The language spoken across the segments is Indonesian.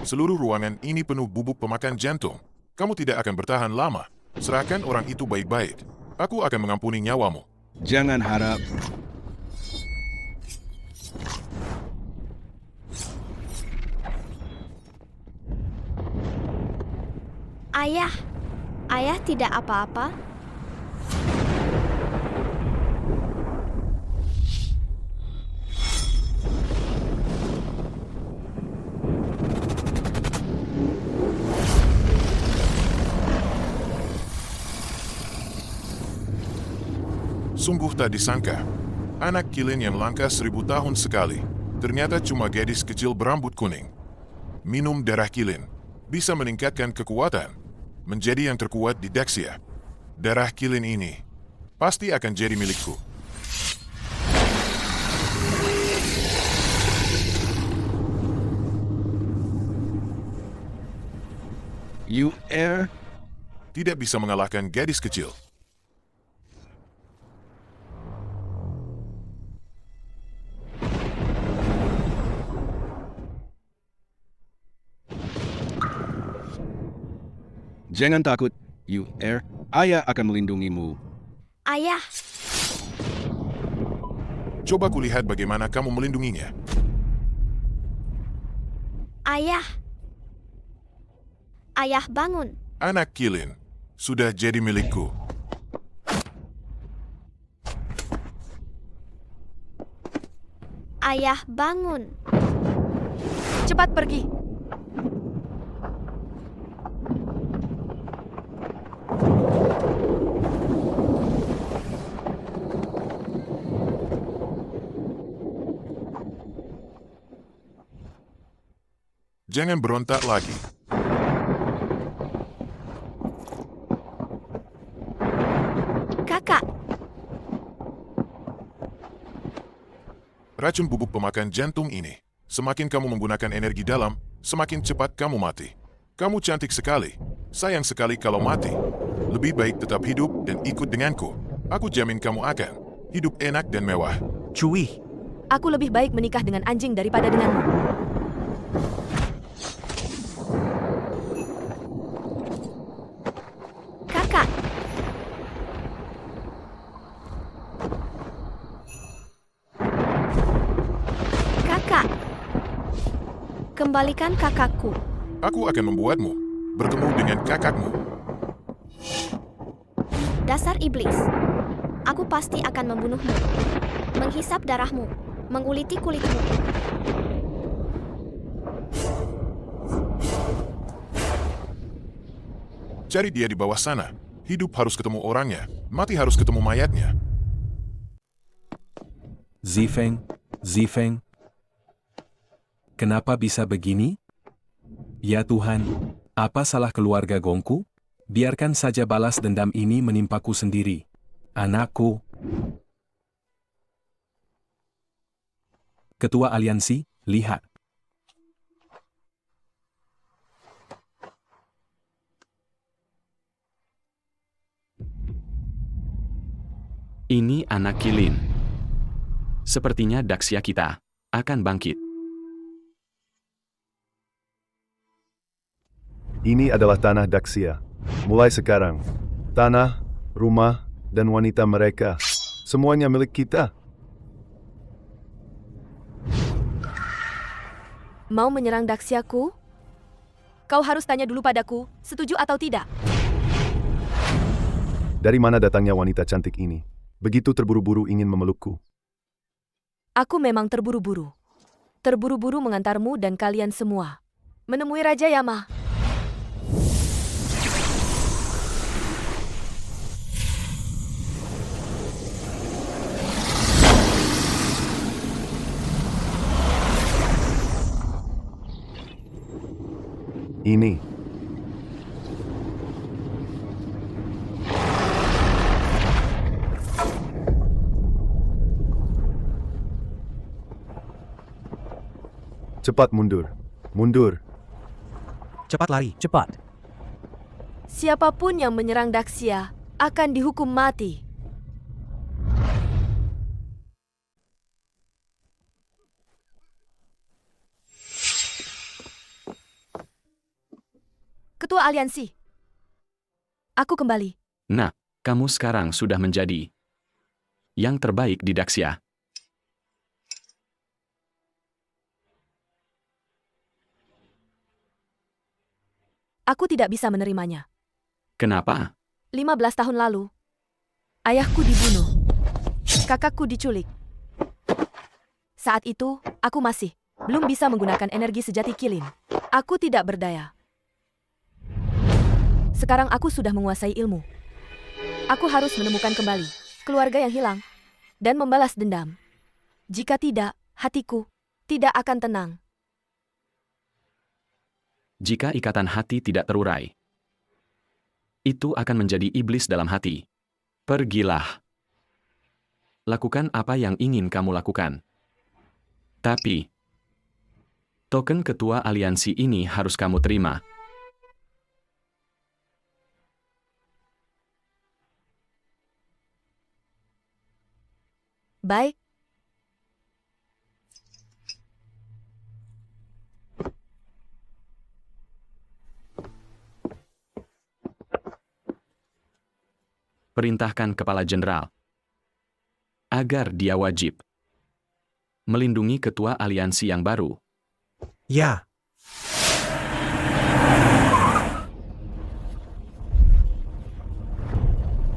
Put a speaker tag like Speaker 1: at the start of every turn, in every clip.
Speaker 1: Seluruh ruangan ini penuh bubuk pemakan jantung. Kamu tidak akan bertahan lama. Serahkan orang itu baik-baik. Aku akan mengampuni nyawamu.
Speaker 2: Jangan harap.
Speaker 3: Ayah, ayah tidak apa-apa.
Speaker 1: Sungguh tak disangka. Anak Kilin yang langka 1000 tahun sekali. Ternyata cuma gadis kecil berambut kuning. Minum darah Kilin bisa meningkatkan kekuatan. Menjadi yang terkuat di Daxia. Darah Kilin ini pasti akan jadi milikku.
Speaker 2: You air?
Speaker 1: Tidak bisa mengalahkan gadis kecil.
Speaker 2: Jangan takut, You air. Ayah akan melindungimu.
Speaker 3: Ayah,
Speaker 1: Coba kulihat bagaimana kamu melindunginya.
Speaker 3: ayah. Ayah bangun.
Speaker 1: Anak Kilin sudah jadi milikku.
Speaker 3: Ayah bangun.
Speaker 4: Cepat pergi.
Speaker 1: Jangan berontak lagi.
Speaker 3: Kakak,
Speaker 1: Racun bubuk pemakan jantung ini, semakin kamu menggunakan energi dalam, semakin cepat kamu mati. Kamu cantik sekali. Sayang sekali kalau mati. Lebih baik tetap hidup dan ikut denganku. Aku jamin kamu akan hidup enak dan mewah.
Speaker 4: Cui. Aku lebih baik menikah dengan anjing daripada denganmu.
Speaker 3: kakak. Kakak. Kembalikan kakakku.
Speaker 1: Aku akan membuatmu bertemu dengan kakakmu.
Speaker 3: Dasar iblis. Aku pasti akan membunuhmu. Menghisap darahmu. Menguliti kulitmu.
Speaker 1: Cari dia di bawah sana. Hidup harus ketemu orangnya, mati harus ketemu mayatnya.
Speaker 5: Zifeng, Zifeng. Kenapa bisa begini? Ya Tuhan, apa salah keluarga Gongku? Biarkan saja balas dendam ini menimpaku sendiri. Anakku. Ketua Aliansi, lihat.
Speaker 6: Ini anak Kilin. Sepertinya Daxia kita akan bangkit.
Speaker 7: Ini adalah tanah Daxia. Mulai sekarang, tanah, rumah, dan wanita mereka, semuanya milik kita.
Speaker 4: Mau menyerang Daxiaku? Kau harus tanya dulu padaku, setuju atau tidak?
Speaker 7: Dari mana datangnya wanita cantik ini? Begitu terburu-buru ingin memelukku.
Speaker 4: Aku memang terburu-buru. Terburu-buru mengantarmu dan kalian semua menemui Raja Yama.
Speaker 7: Ini. Cepat mundur. Mundur.
Speaker 8: Cepat lari, cepat.
Speaker 4: Siapapun yang menyerang Daxia akan dihukum mati. Ketua aliansi. Aku kembali.
Speaker 6: Nah, kamu sekarang sudah menjadi yang terbaik di Daxia.
Speaker 4: Aku tidak bisa menerimanya.
Speaker 6: Kenapa?
Speaker 4: 15 tahun lalu, ayahku dibunuh. Kakakku diculik. Saat itu, aku masih belum bisa menggunakan energi sejati Kilin. Aku tidak berdaya. Sekarang aku sudah menguasai ilmu. Aku harus menemukan kembali keluarga yang hilang dan membalas dendam. Jika tidak, hatiku tidak akan tenang.
Speaker 6: Jika ikatan hati tidak terurai, itu akan menjadi iblis dalam hati. Pergilah. Lakukan apa yang ingin kamu lakukan. Tapi, token ketua aliansi ini harus kamu terima.
Speaker 4: Baik.
Speaker 6: Perintahkan Kepala Jenderal agar dia wajib melindungi ketua aliansi yang baru.
Speaker 8: Ya.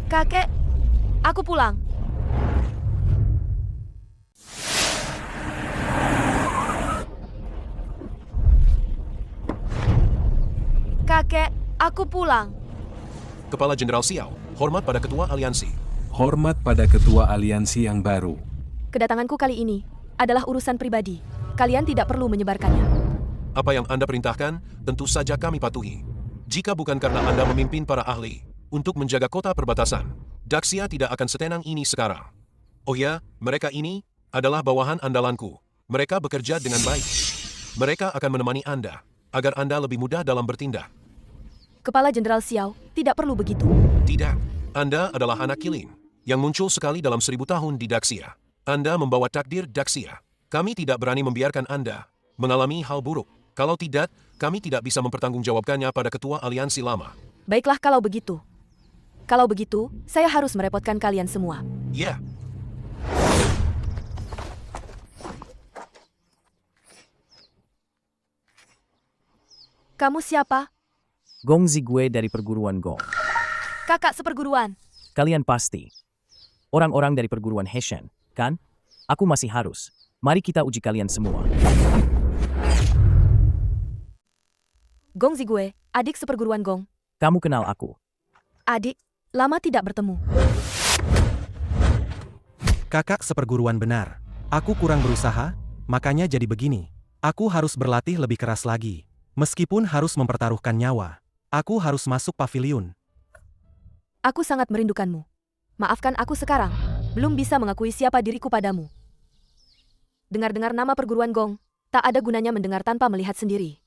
Speaker 4: Kakek, aku pulang. Kakek, aku pulang.
Speaker 9: Kepala Jenderal Xiao, hormat pada ketua aliansi.
Speaker 5: Hormat pada ketua aliansi yang baru.
Speaker 4: Kedatanganku kali ini adalah urusan pribadi. Kalian tidak perlu menyebarkannya.
Speaker 9: Apa yang Anda perintahkan, tentu saja kami patuhi. Jika bukan karena Anda memimpin para ahli untuk menjaga kota perbatasan, Daxia tidak akan setenang ini sekarang. Oh ya, mereka ini adalah bawahan andalanku. Mereka bekerja dengan baik. Mereka akan menemani Anda, agar Anda lebih mudah dalam bertindak.
Speaker 4: Kepala Jenderal Xiao, tidak perlu begitu.
Speaker 9: Tidak, Anda adalah anak Kilin, yang muncul sekali dalam 1000 tahun di Daxia. Anda membawa takdir Daxia. Kami tidak berani membiarkan Anda mengalami hal buruk. Kalau tidak, kami tidak bisa mempertanggungjawabkannya pada ketua aliansi lama.
Speaker 4: Baiklah kalau begitu. Kalau begitu, saya harus merepotkan kalian semua.
Speaker 9: Ya,
Speaker 4: Kamu siapa?
Speaker 8: Gong Zigwe dari perguruan Gong.
Speaker 4: Kakak seperguruan.
Speaker 8: Kalian pasti orang-orang dari perguruan Heshen, kan? Aku masih harus. Mari kita uji kalian semua.
Speaker 4: Gong Zigwe, adik seperguruan Gong.
Speaker 8: Kamu kenal aku.
Speaker 4: Adik, lama tidak bertemu.
Speaker 10: Kakak seperguruan benar. Aku kurang berusaha, makanya jadi begini. Aku harus berlatih lebih keras lagi. Meskipun harus mempertaruhkan nyawa. Aku harus masuk pavilion.
Speaker 4: Aku sangat merindukanmu. Maafkan aku sekarang. Belum bisa mengakui siapa diriku padamu. Dengar-dengar nama perguruan Gong, tak ada gunanya mendengar tanpa melihat sendiri.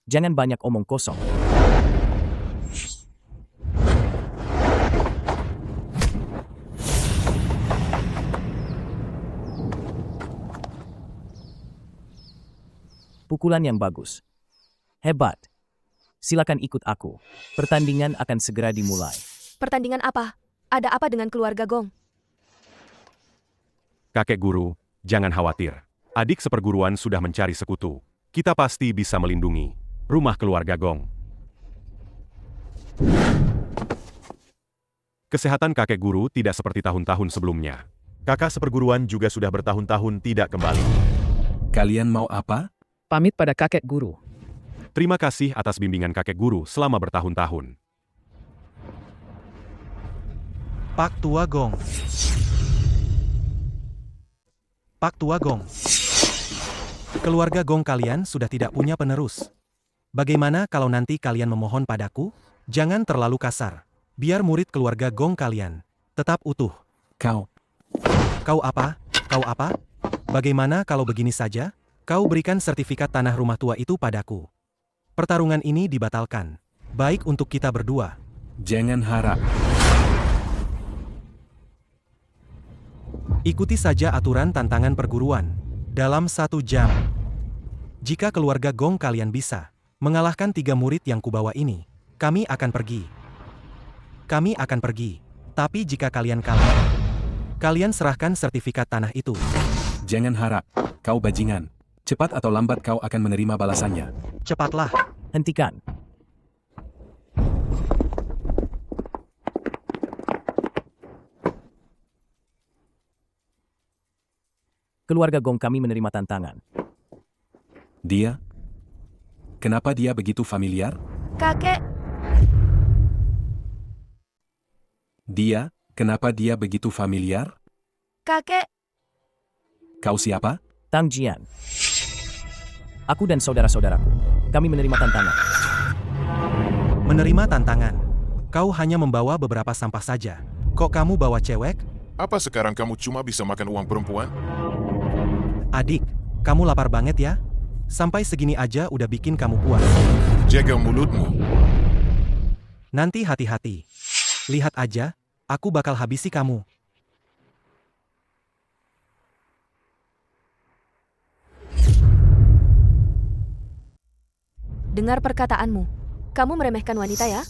Speaker 8: Jangan banyak omong kosong. Pukulan yang bagus. Hebat. Silakan ikut aku. Pertandingan akan segera dimulai.
Speaker 4: Pertandingan apa? Ada apa dengan keluarga Gong?
Speaker 11: Kakek guru, jangan khawatir. Adik seperguruan sudah mencari sekutu. Kita pasti bisa melindungi rumah keluarga Gong. Kesehatan kakek guru tidak seperti tahun-tahun sebelumnya. Kakak seperguruan juga sudah bertahun-tahun tidak kembali.
Speaker 5: Kalian mau apa?
Speaker 12: Pamit pada kakek guru.
Speaker 11: Terima kasih atas bimbingan kakek guru selama bertahun-tahun.
Speaker 10: Pak Tua Gong. Pak Tua Gong. Keluarga Gong kalian sudah tidak punya penerus. Bagaimana kalau nanti kalian memohon padaku? Jangan terlalu kasar. Biar murid keluarga Gong kalian tetap utuh.
Speaker 5: Kau
Speaker 10: apa? Kau apa? Bagaimana kalau begini saja? Kau berikan sertifikat tanah rumah tua itu padaku. Pertarungan ini dibatalkan. Baik untuk kita berdua.
Speaker 5: Jangan harap.
Speaker 10: Ikuti saja aturan tantangan perguruan. Dalam 1 jam. Jika keluarga Gong kalian bisa Mengalahkan 3 murid yang kubawa ini, kami akan pergi. Kami akan pergi. Tapi jika kalian kalah, kalian serahkan sertifikat tanah itu.
Speaker 5: Jangan harap, kau bajingan. Cepat atau lambat kau akan menerima balasannya.
Speaker 10: Cepatlah.
Speaker 8: Hentikan. Keluarga Gong kami menerima tantangan.
Speaker 5: Dia? Kenapa dia begitu familiar?
Speaker 4: Kakek,
Speaker 5: Dia? Kenapa dia begitu familiar?
Speaker 4: kakek,
Speaker 5: Kau siapa?
Speaker 8: Tang Jian. Aku dan saudara-saudaraku, kami menerima tantangan.
Speaker 10: Menerima tantangan. Kau hanya membawa beberapa sampah saja. Kok kamu bawa cewek?
Speaker 1: Apa sekarang kamu cuma bisa makan uang perempuan?
Speaker 10: Adik, kamu lapar banget ya? Sampai segini aja udah bikin kamu puas.
Speaker 1: Jaga mulutmu.
Speaker 10: Nanti hati-hati. Lihat aja, aku bakal habisi kamu.
Speaker 4: dengar perkataanmu. Kamu meremehkan wanita ya?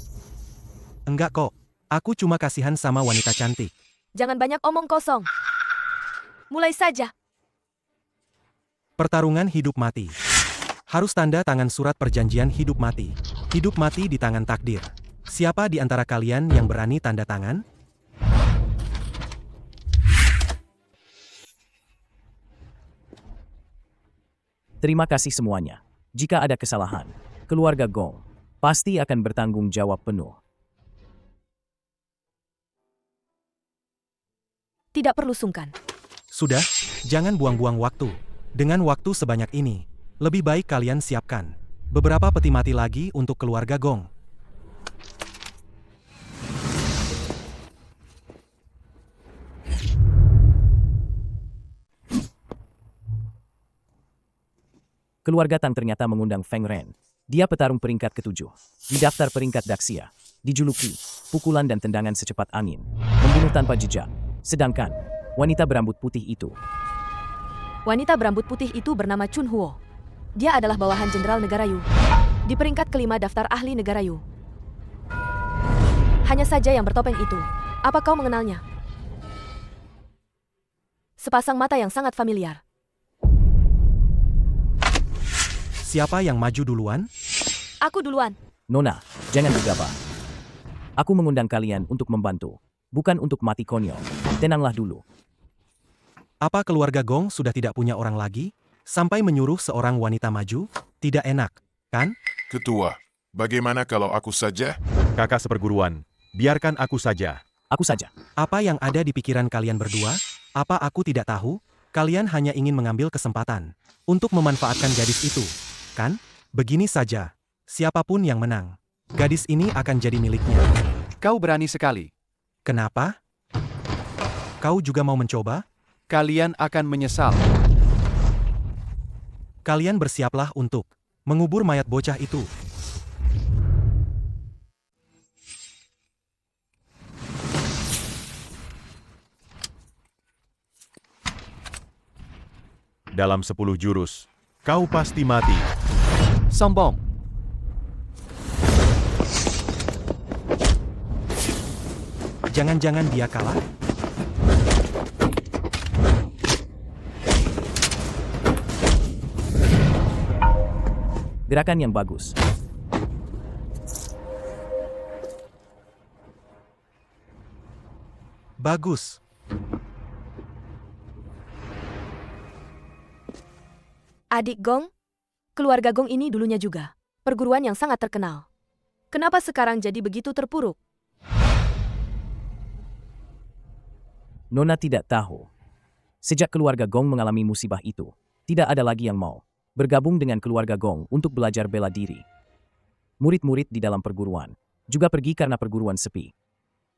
Speaker 10: Enggak kok, aku cuma kasihan sama wanita cantik.
Speaker 4: Jangan banyak omong kosong. Mulai saja.
Speaker 10: Pertarungan hidup mati. Harus tanda tangan surat perjanjian hidup mati. Hidup mati di tangan takdir. Siapa di antara kalian yang berani tanda tangan?
Speaker 8: Terima kasih semuanya. Jika ada kesalahan, keluarga Gong pasti akan bertanggung jawab penuh.
Speaker 4: Tidak perlu sungkan.
Speaker 10: Sudah, jangan buang-buang waktu. Dengan waktu sebanyak ini, lebih baik kalian siapkan beberapa peti mati lagi untuk keluarga Gong.
Speaker 8: Keluarga Tang ternyata mengundang Feng Ren. Dia petarung peringkat ke-7. Di daftar peringkat Daxia, dijuluki pukulan dan tendangan secepat angin, membunuh tanpa jejak. Sedangkan wanita berambut putih itu
Speaker 4: bernama Chun Huo. Dia adalah bawahan Jenderal Negara Yu. Di peringkat kelima daftar ahli negara Yu. Hanya saja yang bertopeng itu. Apa kau mengenalnya? Sepasang mata yang sangat familiar.
Speaker 10: Siapa yang maju duluan?
Speaker 4: Aku duluan.
Speaker 8: Nona, jangan gegabah. Aku mengundang kalian untuk membantu, bukan untuk mati konyol. Tenanglah dulu.
Speaker 10: Apa keluarga Gong sudah tidak punya orang lagi? Sampai menyuruh seorang wanita maju? Tidak enak, kan?
Speaker 1: Ketua, bagaimana kalau aku saja?
Speaker 11: Kakak seperguruan, biarkan aku saja.
Speaker 8: Aku saja.
Speaker 10: Apa yang ada di pikiran kalian berdua? Apa aku tidak tahu? Kalian hanya ingin mengambil kesempatan untuk memanfaatkan gadis itu, kan? Begini saja, siapapun yang menang, gadis ini akan jadi miliknya.
Speaker 2: Kau berani sekali.
Speaker 10: Kenapa? Kau juga mau mencoba?
Speaker 2: Kalian akan menyesal.
Speaker 10: Kalian bersiaplah untuk mengubur mayat bocah itu.
Speaker 11: Dalam 10 jurus, kau pasti mati.
Speaker 2: Sombong.
Speaker 10: Jangan-jangan dia kalah?
Speaker 8: Gerakan yang bagus.
Speaker 10: Bagus.
Speaker 4: Adik Gong, keluarga Gong ini dulunya juga perguruan yang sangat terkenal. Kenapa sekarang jadi begitu terpuruk?
Speaker 8: Nona tidak tahu. Sejak keluarga Gong mengalami musibah itu, tidak ada lagi yang mau bergabung dengan keluarga Gong untuk belajar bela diri. Murid-murid di dalam perguruan juga pergi karena perguruan sepi.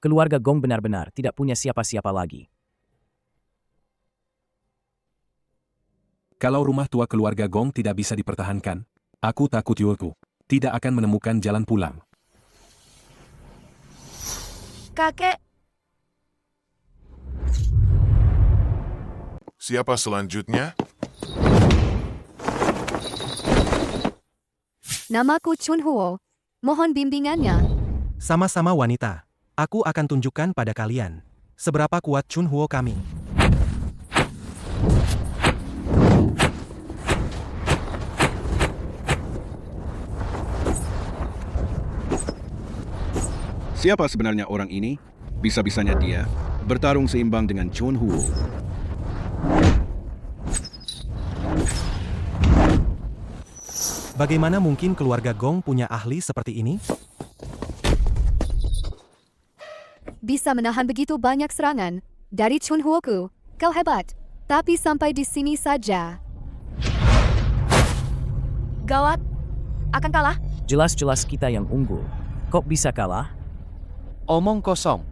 Speaker 8: Keluarga Gong benar-benar tidak punya siapa-siapa lagi.
Speaker 5: Kalau rumah tua keluarga Gong tidak bisa dipertahankan, aku takut Yulku tidak akan menemukan jalan pulang.
Speaker 4: Kakek,
Speaker 1: Siapa selanjutnya?
Speaker 13: Namaku Chunhuo. Mohon bimbingannya.
Speaker 10: Sama-sama wanita. Aku akan tunjukkan pada kalian seberapa kuat Chunhuo kami.
Speaker 2: Siapa sebenarnya orang ini? Bisa-bisanya dia bertarung seimbang dengan Chunhuo.
Speaker 10: Bagaimana mungkin keluarga Gong punya ahli seperti ini?
Speaker 13: Bisa menahan begitu banyak serangan dari Chunhuoku. Kau hebat. Tapi sampai di sini saja.
Speaker 4: Gawat. Akan kalah?
Speaker 8: Jelas-jelas kita yang unggul. Kok bisa kalah?
Speaker 14: Omong kosong.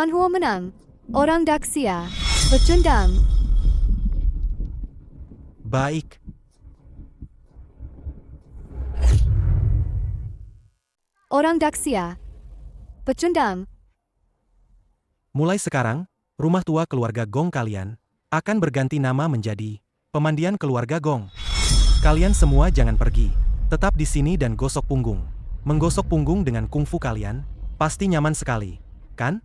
Speaker 13: Chunhuo menang. Orang Daxia. Pecundang.
Speaker 10: Baik.
Speaker 13: Orang Daxia. Pecundang.
Speaker 10: Mulai sekarang, rumah tua keluarga Gong kalian akan berganti nama menjadi Pemandian Keluarga Gong. Kalian semua jangan pergi. Tetap di sini dan gosok punggung. Menggosok punggung dengan kungfu kalian pasti nyaman sekali, kan?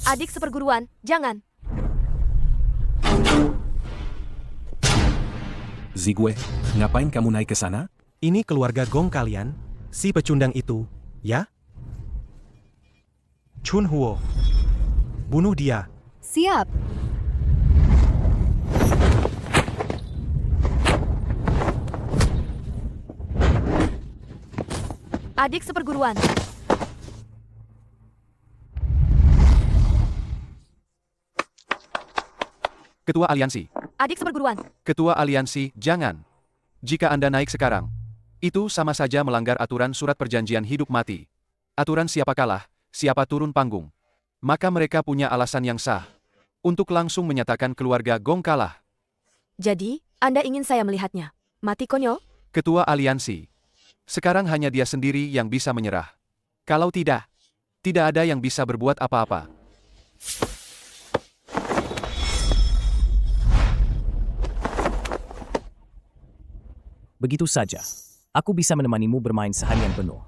Speaker 4: Adik seperguruan, jangan.
Speaker 5: Zigwe, ngapain kamu naik ke sana?
Speaker 10: Ini keluarga Gong kalian, si pecundang itu, ya? Chunhuo. Bunuh dia.
Speaker 13: Siap.
Speaker 4: Adik seperguruan.
Speaker 14: Ketua Aliansi.
Speaker 4: Adik seperguruan.
Speaker 14: Ketua Aliansi, jangan. Jika Anda naik sekarang, itu sama saja melanggar aturan surat perjanjian hidup mati. Aturan siapa kalah, siapa turun panggung. Maka mereka punya alasan yang sah untuk langsung menyatakan keluarga Gong kalah.
Speaker 4: Jadi, Anda ingin saya melihatnya? Mati konyol?
Speaker 14: Ketua Aliansi. Sekarang hanya dia sendiri yang bisa menyerah. Kalau tidak, tidak ada yang bisa berbuat apa-apa.
Speaker 8: Begitu saja. Aku bisa menemanimu bermain seharian penuh.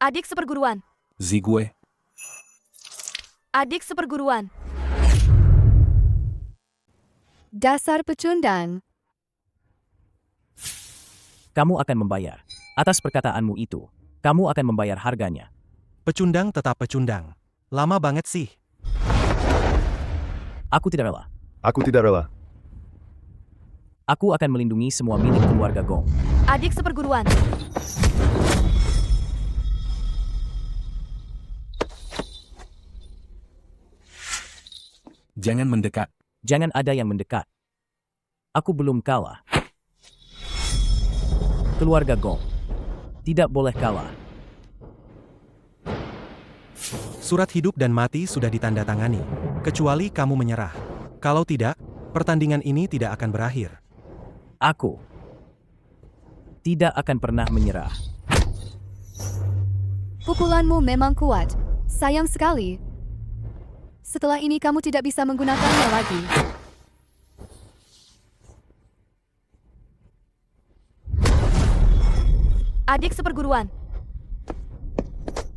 Speaker 4: Adik seperguruan.
Speaker 5: Zigwe,
Speaker 4: Adik seperguruan.
Speaker 13: Dasar pecundang.
Speaker 8: Kamu akan membayar. Atas perkataanmu itu, kamu akan membayar harganya.
Speaker 10: Pecundang tetap pecundang. Lama banget sih.
Speaker 8: Aku tidak rela.
Speaker 7: Aku tidak rela.
Speaker 8: Aku akan melindungi semua milik keluarga Gong.
Speaker 4: Adik seperguruan.
Speaker 5: jangan mendekat.
Speaker 8: Jangan ada yang mendekat. Aku belum kalah. Keluarga Gong tidak boleh kalah.
Speaker 10: Surat hidup dan mati sudah ditandatangani, kecuali kamu menyerah. Kalau tidak, pertandingan ini tidak akan berakhir.
Speaker 8: Aku tidak akan pernah menyerah.
Speaker 13: Pukulanmu memang kuat. Sayang sekali. Setelah ini kamu tidak bisa menggunakannya lagi.
Speaker 4: Adik seperguruan.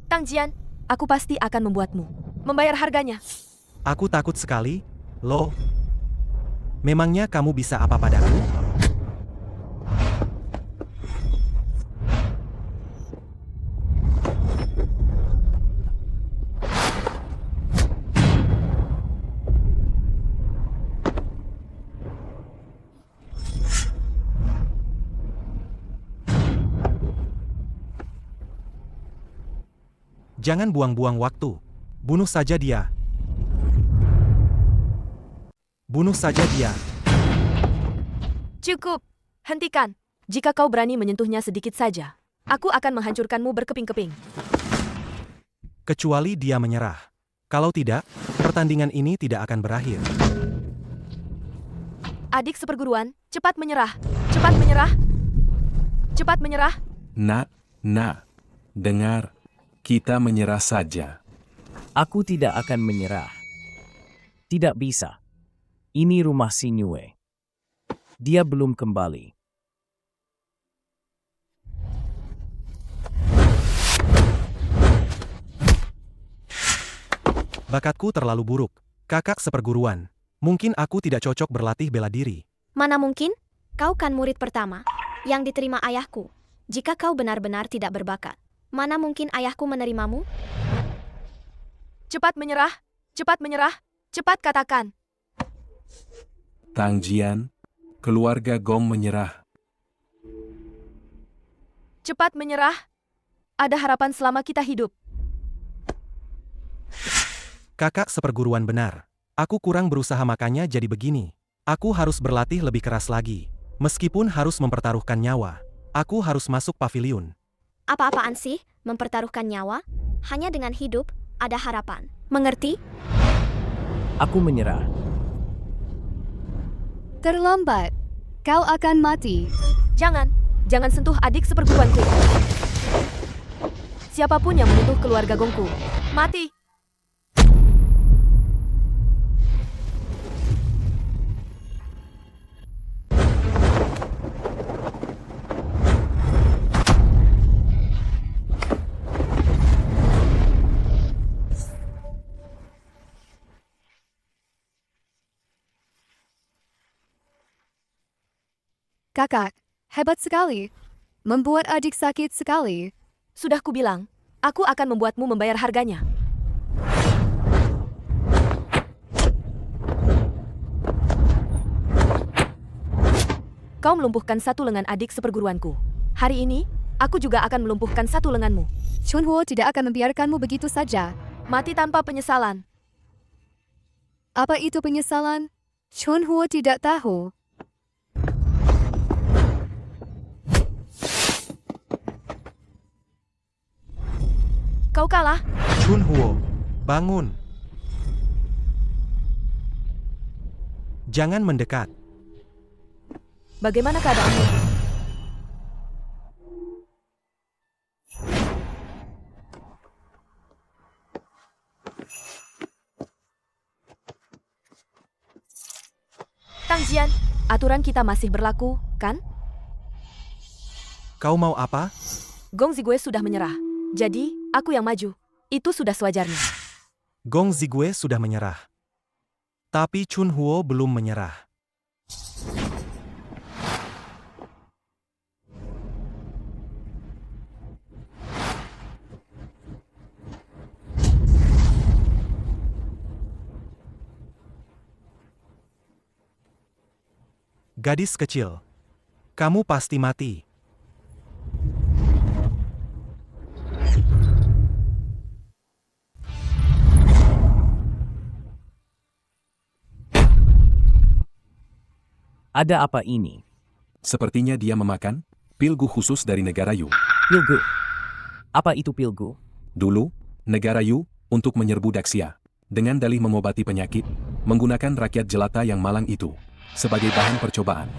Speaker 4: Tang Jian, aku pasti akan membuatmu membayar harganya.
Speaker 10: Aku takut sekali, Lo. Memangnya kamu bisa apa padaku? Jangan buang-buang waktu. Bunuh saja dia. Bunuh saja dia.
Speaker 4: Cukup. Hentikan. Jika kau berani menyentuhnya sedikit saja, aku akan menghancurkanmu berkeping-keping.
Speaker 10: Kecuali dia menyerah. Kalau tidak, pertandingan ini tidak akan berakhir.
Speaker 4: Adik seperguruan, cepat menyerah. Cepat menyerah. Cepat menyerah.
Speaker 5: Nak, dengar. Kita menyerah saja.
Speaker 8: Aku tidak akan menyerah. Tidak bisa. Ini rumah Sinyue. Dia belum kembali.
Speaker 10: Bakatku terlalu buruk. Kakak seperguruan. Mungkin aku tidak cocok berlatih bela diri.
Speaker 3: Mana mungkin? Kau kan murid pertama yang diterima ayahku. Jika kau benar-benar tidak berbakat, mana mungkin ayahku menerimamu?
Speaker 4: Cepat menyerah. Cepat menyerah. Cepat katakan.
Speaker 5: Tang Jian, keluarga Gong menyerah.
Speaker 4: Cepat menyerah. Ada harapan selama kita hidup.
Speaker 10: Kakak seperguruan benar. Aku kurang berusaha makanya jadi begini. Aku harus berlatih lebih keras lagi. Meskipun harus mempertaruhkan nyawa. Aku harus masuk paviliun.
Speaker 3: Apa-apaan sih mempertaruhkan nyawa? Hanya dengan hidup ada harapan. Mengerti?
Speaker 8: Aku menyerah.
Speaker 13: Terlambat. Kau akan mati.
Speaker 4: Jangan sentuh adik seperguruanku. Siapapun yang menyentuh keluarga Gongku, mati.
Speaker 13: Kakak, hebat sekali. Membuat adik sakit sekali.
Speaker 4: Sudah kubilang, aku akan membuatmu membayar harganya. Kau melumpuhkan satu lengan adik seperguruanku. Hari ini, aku juga akan melumpuhkan satu lenganmu.
Speaker 13: Chunhuo tidak akan membiarkanmu begitu saja.
Speaker 4: Mati tanpa penyesalan.
Speaker 13: Apa itu penyesalan? Chunhuo tidak tahu.
Speaker 4: Kau kalah.
Speaker 10: Chunhuo, bangun. Jangan mendekat.
Speaker 4: Bagaimana keadaanmu? Tang Jian, aturan kita masih berlaku, kan?
Speaker 10: Kau mau apa?
Speaker 4: Gong Zigwe sudah menyerah. Jadi, aku yang maju. Itu sudah sewajarnya.
Speaker 10: Gong Zigwe sudah menyerah. Tapi Chunhuo belum menyerah. Gadis kecil, kamu pasti mati.
Speaker 8: Ada apa ini?
Speaker 5: Sepertinya dia memakan pilgu khusus dari negara Yu.
Speaker 8: Pilgu? Apa itu pilgu?
Speaker 5: Dulu, negara Yu untuk menyerbu Daxia. Dengan dalih mengobati penyakit, menggunakan rakyat jelata yang malang itu sebagai bahan percobaan.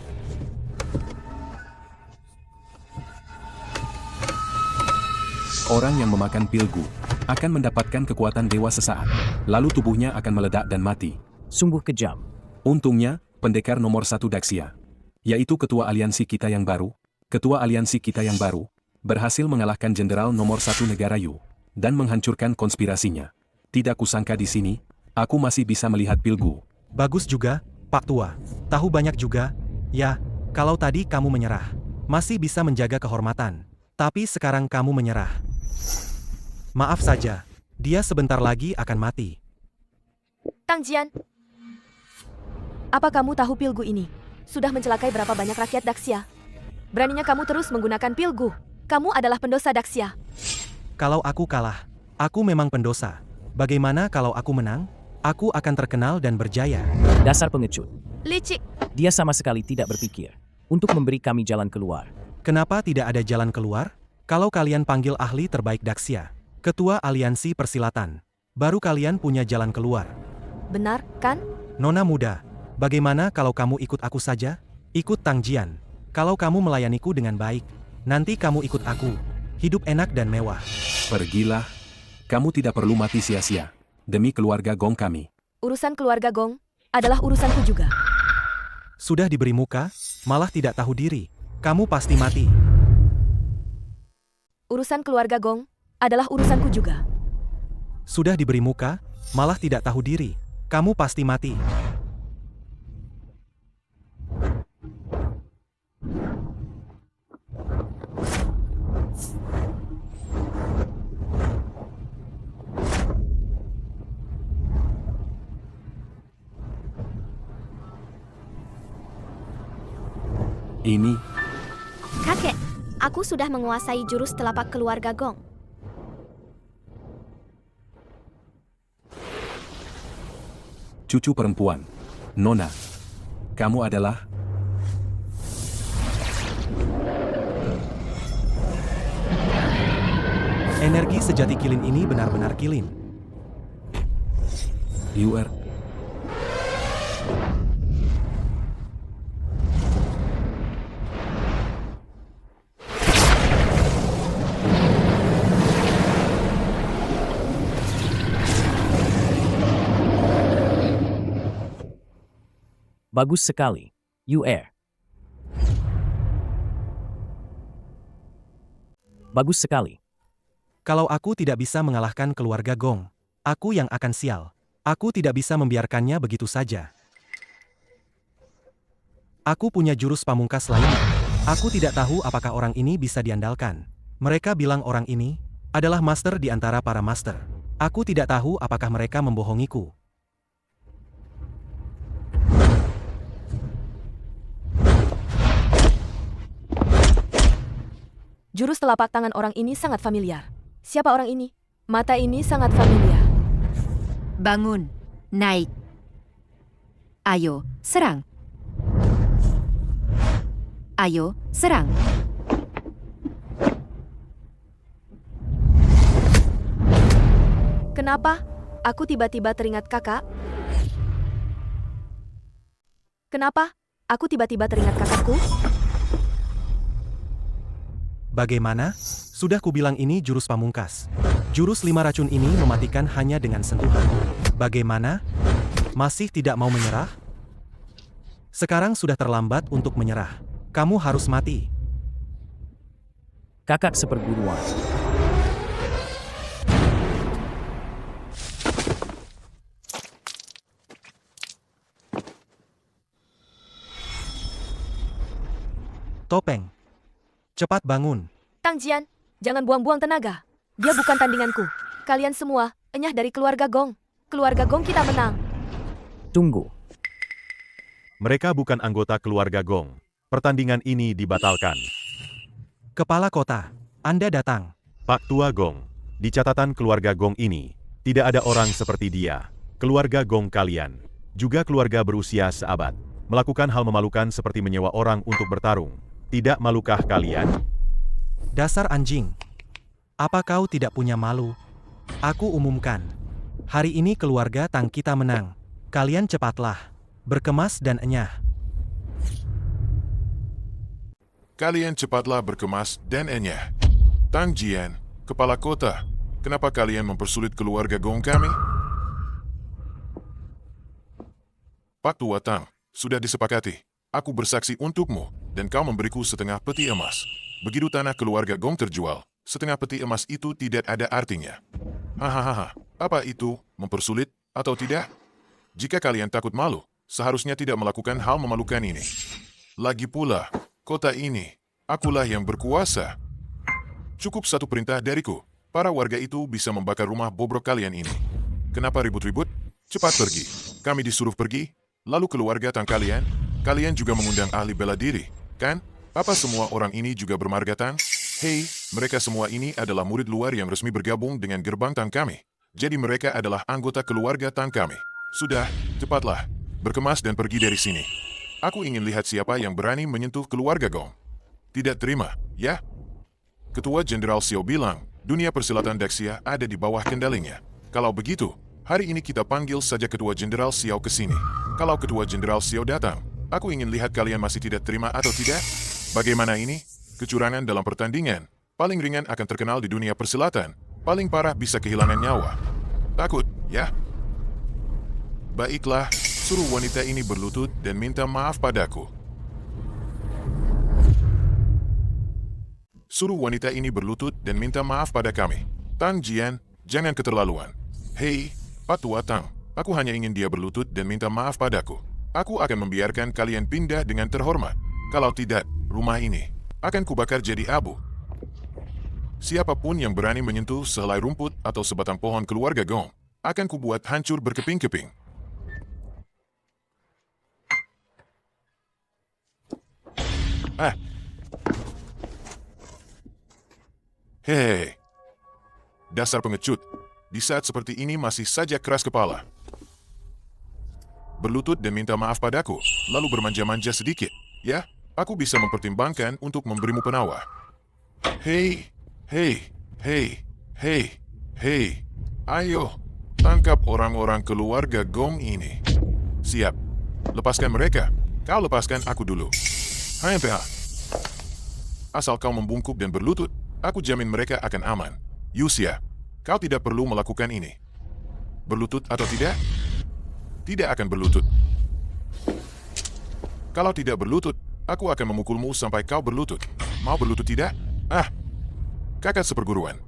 Speaker 5: Orang yang memakan pilgu akan mendapatkan kekuatan dewa sesaat, lalu tubuhnya akan meledak dan mati.
Speaker 8: Sungguh kejam.
Speaker 5: Untungnya, pendekar nomor 1 Daxia, yaitu ketua aliansi kita yang baru, berhasil mengalahkan jenderal nomor 1 negara Yu, dan menghancurkan konspirasinya. Tidak kusangka di sini, aku masih bisa melihat pilgu.
Speaker 10: Bagus juga, Pak Tua. Tahu banyak juga. Ya, kalau tadi kamu menyerah, masih bisa menjaga kehormatan. Tapi sekarang kamu menyerah. Maaf saja, dia sebentar lagi akan mati.
Speaker 4: Tang Jian, apa kamu tahu pilgu ini sudah mencelakai berapa banyak rakyat Daxia? Beraninya kamu terus menggunakan pilgu. Kamu adalah pendosa Daxia.
Speaker 10: Kalau aku kalah, aku memang pendosa. Bagaimana kalau aku menang? Aku akan terkenal dan berjaya.
Speaker 8: Dasar pengecut.
Speaker 4: Licik.
Speaker 8: Dia sama sekali tidak berpikir untuk memberi kami jalan keluar.
Speaker 10: Kenapa tidak ada jalan keluar? Kalau kalian panggil ahli terbaik Daxia, ketua aliansi persilatan, baru kalian punya jalan keluar.
Speaker 4: Benar, kan?
Speaker 10: Nona muda, bagaimana kalau kamu ikut aku saja? Ikut Tang Jian. Kalau kamu melayaniku dengan baik, nanti kamu ikut aku. Hidup enak dan mewah.
Speaker 5: Pergilah. Kamu tidak perlu mati sia-sia. Demi keluarga Gong kami.
Speaker 4: Urusan keluarga Gong adalah urusanku juga.
Speaker 10: Sudah diberi muka, malah tidak tahu diri. Kamu pasti mati.
Speaker 4: Urusan keluarga Gong adalah urusanku juga.
Speaker 10: Sudah diberi muka, malah tidak tahu diri. Kamu pasti mati.
Speaker 5: Ini,
Speaker 3: Kakek, aku sudah menguasai jurus telapak keluarga Gong.
Speaker 5: cucu perempuan. Nona, kamu adalah...
Speaker 10: Energi sejati Kilin ini benar-benar Kilin.
Speaker 5: You are...
Speaker 8: Bagus sekali. UR. Bagus sekali.
Speaker 10: Kalau aku tidak bisa mengalahkan keluarga Gong, aku yang akan sial. Aku tidak bisa membiarkannya begitu saja. Aku punya jurus pamungkas lainnya. Aku tidak tahu apakah orang ini bisa diandalkan. Mereka bilang orang ini adalah master di antara para master. Aku tidak tahu apakah mereka membohongiku.
Speaker 4: Jurus telapak tangan orang ini sangat familiar. Siapa orang ini? Mata ini sangat familiar.
Speaker 15: Bangun, naik. Ayo, serang. Ayo, serang.
Speaker 4: Kenapa aku tiba-tiba teringat kakak? Kenapa aku tiba-tiba teringat kakakku?
Speaker 10: Bagaimana? Sudah kubilang ini jurus pamungkas. Jurus 5 racun ini mematikan hanya dengan sentuhan. Bagaimana? Masih tidak mau menyerah? Sekarang sudah terlambat untuk menyerah. Kamu harus mati.
Speaker 8: Kakak seperguruan.
Speaker 10: Topeng. Cepat bangun.
Speaker 4: Tang Jian, jangan buang-buang tenaga. Dia bukan tandinganku. Kalian semua enyah dari keluarga Gong. Keluarga Gong kita menang.
Speaker 8: Tunggu.
Speaker 11: Mereka bukan anggota keluarga Gong. Pertandingan ini dibatalkan.
Speaker 10: Kepala kota, Anda datang.
Speaker 11: Pak Tua Gong, di catatan keluarga Gong ini, tidak ada orang seperti dia. Keluarga Gong kalian, juga keluarga berusia seabad, melakukan hal memalukan seperti menyewa orang untuk bertarung. Tidak malukah kalian?
Speaker 10: Dasar anjing. Apa kau tidak punya malu? Aku umumkan. Hari ini keluarga Tang kita menang. Kalian cepatlah. Berkemas dan enyah.
Speaker 1: Kalian cepatlah berkemas dan enyah. Tang Jian, kepala kota, kenapa kalian mempersulit keluarga Gong kami? Pak Tua Tang, sudah disepakati. Aku bersaksi untukmu, dan kau memberiku setengah peti emas. Begitu tanah keluarga Gong terjual, setengah peti emas itu tidak ada artinya. Hahaha, apa itu, mempersulit atau tidak? Jika kalian takut malu, seharusnya tidak melakukan hal memalukan ini. Lagi pula, kota ini, akulah yang berkuasa. Cukup satu perintah dariku, para warga itu bisa membakar rumah bobrok kalian ini. Kenapa ribut-ribut? Cepat pergi. Kami disuruh pergi, lalu keluarga Tang kalian juga mengundang ahli bela diri, kan? Apa semua orang ini juga bermarga Tang? Hei, mereka semua ini adalah murid luar yang resmi bergabung dengan gerbang Tang kami. Jadi mereka adalah anggota keluarga Tang kami. Sudah, cepatlah. Berkemas dan pergi dari sini. Aku ingin lihat siapa yang berani menyentuh keluarga Gong. Tidak terima, ya? Ketua Jenderal Xiao bilang, dunia persilatan Daxia ada di bawah kendalinya. Kalau begitu, hari ini kita panggil saja Ketua Jenderal Xiao ke sini. Kalau Ketua Jenderal Xiao datang, aku ingin lihat kalian masih tidak terima atau tidak. Bagaimana ini? Kecurangan dalam pertandingan. Paling ringan akan terkenal di dunia persilatan. Paling parah bisa kehilangan nyawa. Takut, ya? Baiklah, suruh wanita ini berlutut dan minta maaf padaku. Suruh wanita ini berlutut dan minta maaf pada kami. Tang Jian, jangan keterlaluan. Hei, Patua Tang, aku hanya ingin dia berlutut dan minta maaf padaku. Aku akan membiarkan kalian pindah dengan terhormat. Kalau tidak, rumah ini akan kubakar jadi abu. Siapapun yang berani menyentuh sehelai rumput atau sebatang pohon keluarga Gong, akan kubuat hancur berkeping-keping. Hei, dasar pengecut. Di saat seperti ini masih saja keras kepala. Berlutut dan minta maaf padaku, lalu bermanja-manja sedikit. Ya, aku bisa mempertimbangkan untuk memberimu penawar. Hei, hei, hei, hei, hei. Ayo, tangkap orang-orang keluarga Gong ini. Siap. Lepaskan mereka. Kau lepaskan aku dulu. HMPH. Asal kau membungkuk dan berlutut, aku jamin mereka akan aman. Yusia, kau tidak perlu melakukan ini. Berlutut atau tidak? Tidak akan berlutut. Kalau tidak berlutut, aku akan memukulmu sampai kau berlutut. Mau berlutut tidak? Kakak seperguruan.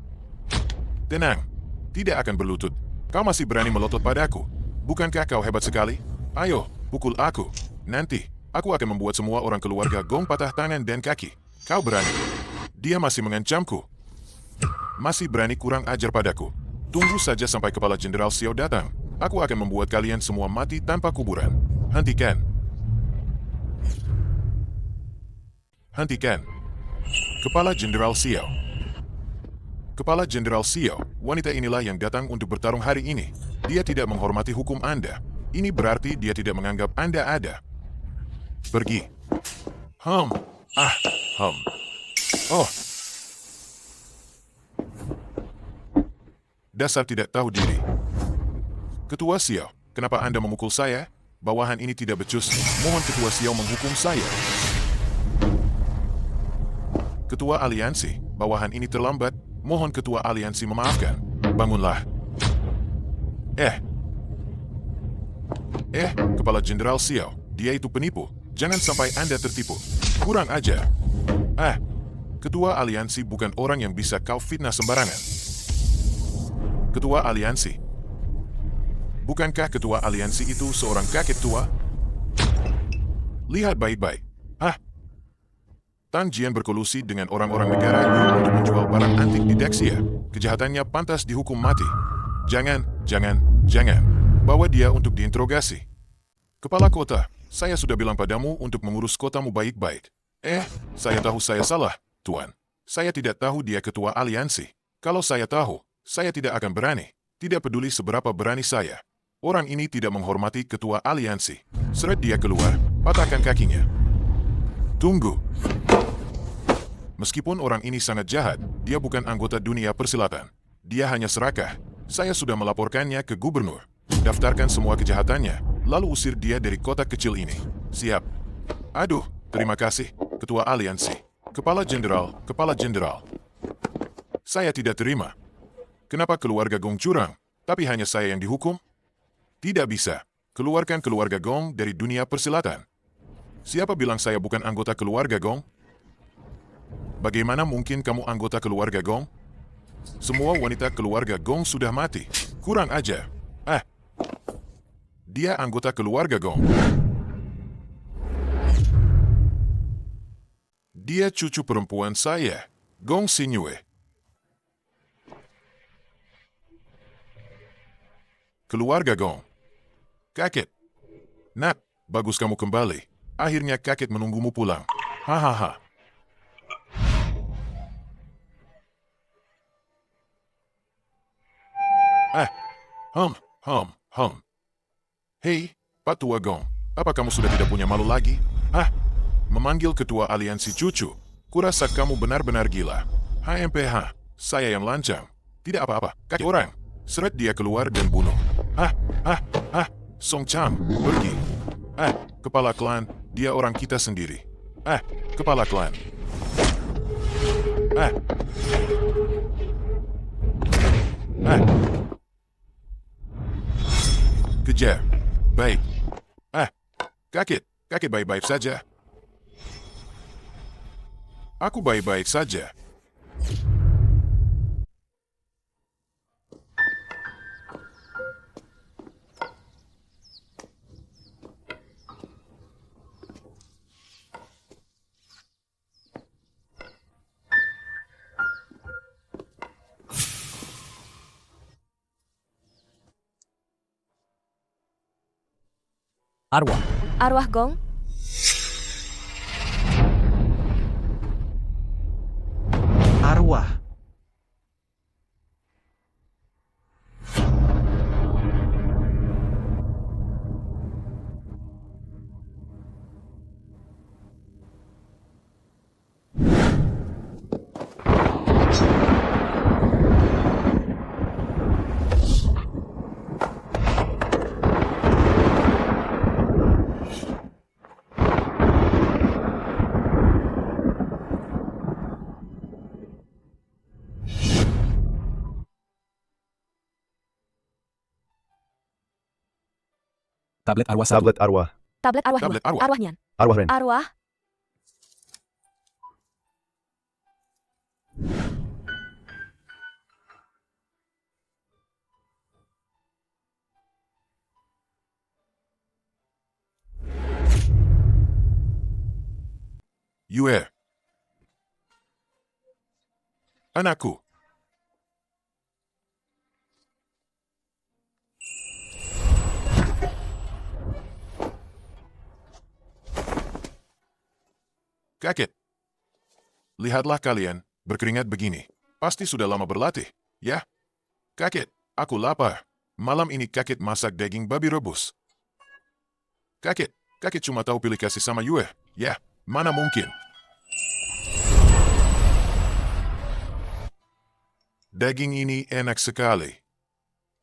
Speaker 1: Tenang, tidak akan berlutut. Kau masih berani melotot padaku. Bukankah kau hebat sekali? Ayo, pukul aku. Nanti, aku akan membuat semua orang keluarga Gong patah tangan dan kaki. Kau berani? Dia masih mengancamku. Masih berani kurang ajar padaku. Tunggu saja sampai Kepala Jenderal Xiao datang. Aku akan membuat kalian semua mati tanpa kuburan. Hentikan. Hentikan. Kepala Jenderal Xiao. Kepala Jenderal Xiao, wanita inilah yang datang untuk bertarung hari ini. Dia tidak menghormati hukum Anda. Ini berarti dia tidak menganggap Anda ada. Pergi. Oh. Dasar tidak tahu diri. Ketua Xiao, kenapa Anda memukul saya? Bawahan ini tidak becus. Mohon Ketua Xiao menghukum saya. Ketua Aliansi, bawahan ini terlambat. Mohon Ketua Aliansi memaafkan. Bangunlah. Kepala Jenderal Xiao, dia itu penipu. Jangan sampai Anda tertipu. Kurang ajar. Ketua Aliansi bukan orang yang bisa kau fitnah sembarangan. Ketua Aliansi. Bukankah Ketua Aliansi itu seorang kakek tua? Lihat baik-baik. Tang Jian berkolusi dengan orang-orang negara Yu untuk menjual barang antik di Daxia. Kejahatannya pantas dihukum mati. Jangan. Bawa dia untuk diinterogasi. Kepala kota, saya sudah bilang padamu untuk mengurus kotamu baik-baik. Saya tahu saya salah, Tuan. Saya tidak tahu dia ketua aliansi. Kalau saya tahu, saya tidak akan berani. Tidak peduli seberapa berani saya. Orang ini tidak menghormati ketua aliansi. Seret dia keluar, patahkan kakinya. Tunggu. Meskipun orang ini sangat jahat, dia bukan anggota dunia persilatan. Dia hanya serakah. Saya sudah melaporkannya ke gubernur. Daftarkan semua kejahatannya, lalu usir dia dari kota kecil ini. Siap. Aduh, terima kasih, Ketua Aliansi. Kepala Jenderal. Saya tidak terima. Kenapa keluarga Gong curang, tapi hanya saya yang dihukum? Tidak bisa. Keluarkan keluarga Gong dari dunia persilatan. Siapa bilang saya bukan anggota keluarga Gong? Bagaimana mungkin kamu anggota keluarga Gong? Semua wanita keluarga Gong sudah mati. Kurang ajar. Dia anggota keluarga Gong. Dia cucu perempuan saya, Gong Xingyue. Keluarga Gong. Kakek. Nak, bagus kamu kembali. Akhirnya kakek menunggumu pulang. Hahaha. Hei, Pak Tua Gong, apa kamu sudah tidak punya malu lagi? Hah? Memanggil ketua aliansi cucu? Kurasa kamu benar-benar gila. HMPH, saya yang lancang. Tidak apa-apa, kaki orang. Seret dia keluar dan bunuh. Song Chang, pergi. Kepala klan, dia orang kita sendiri. Kepala klan. Kejar. Baik. Kakek baik-baik saja. Aku baik-baik saja.
Speaker 8: Arwah.
Speaker 4: Arwah Gong?
Speaker 10: Arwah.
Speaker 5: Tablet arwah 1.
Speaker 7: Tablet arwah.
Speaker 4: Tablet arwah
Speaker 1: Tablet
Speaker 4: 2.
Speaker 1: arwah.
Speaker 4: Arwahnya.
Speaker 7: Arwah Ren.
Speaker 4: Arwah.
Speaker 1: Yue. Anakku. Kakek. Lihatlah kalian, berkeringat begini. Pasti sudah lama berlatih, ya? Kakek, aku lapar. Malam ini kakek masak daging babi rebus. Kakek cuma tahu pilih kasih sama Yue. Ya, mana mungkin. Daging ini enak sekali.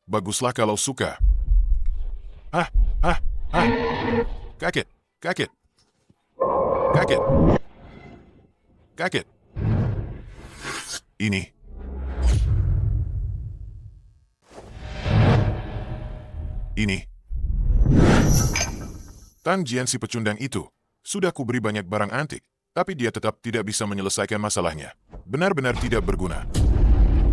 Speaker 1: Baguslah kalau suka. Kakek. Ini. Tan Jian si pecundang itu. Sudah kuberi banyak barang antik, tapi dia tetap tidak bisa menyelesaikan masalahnya. Benar-benar tidak berguna.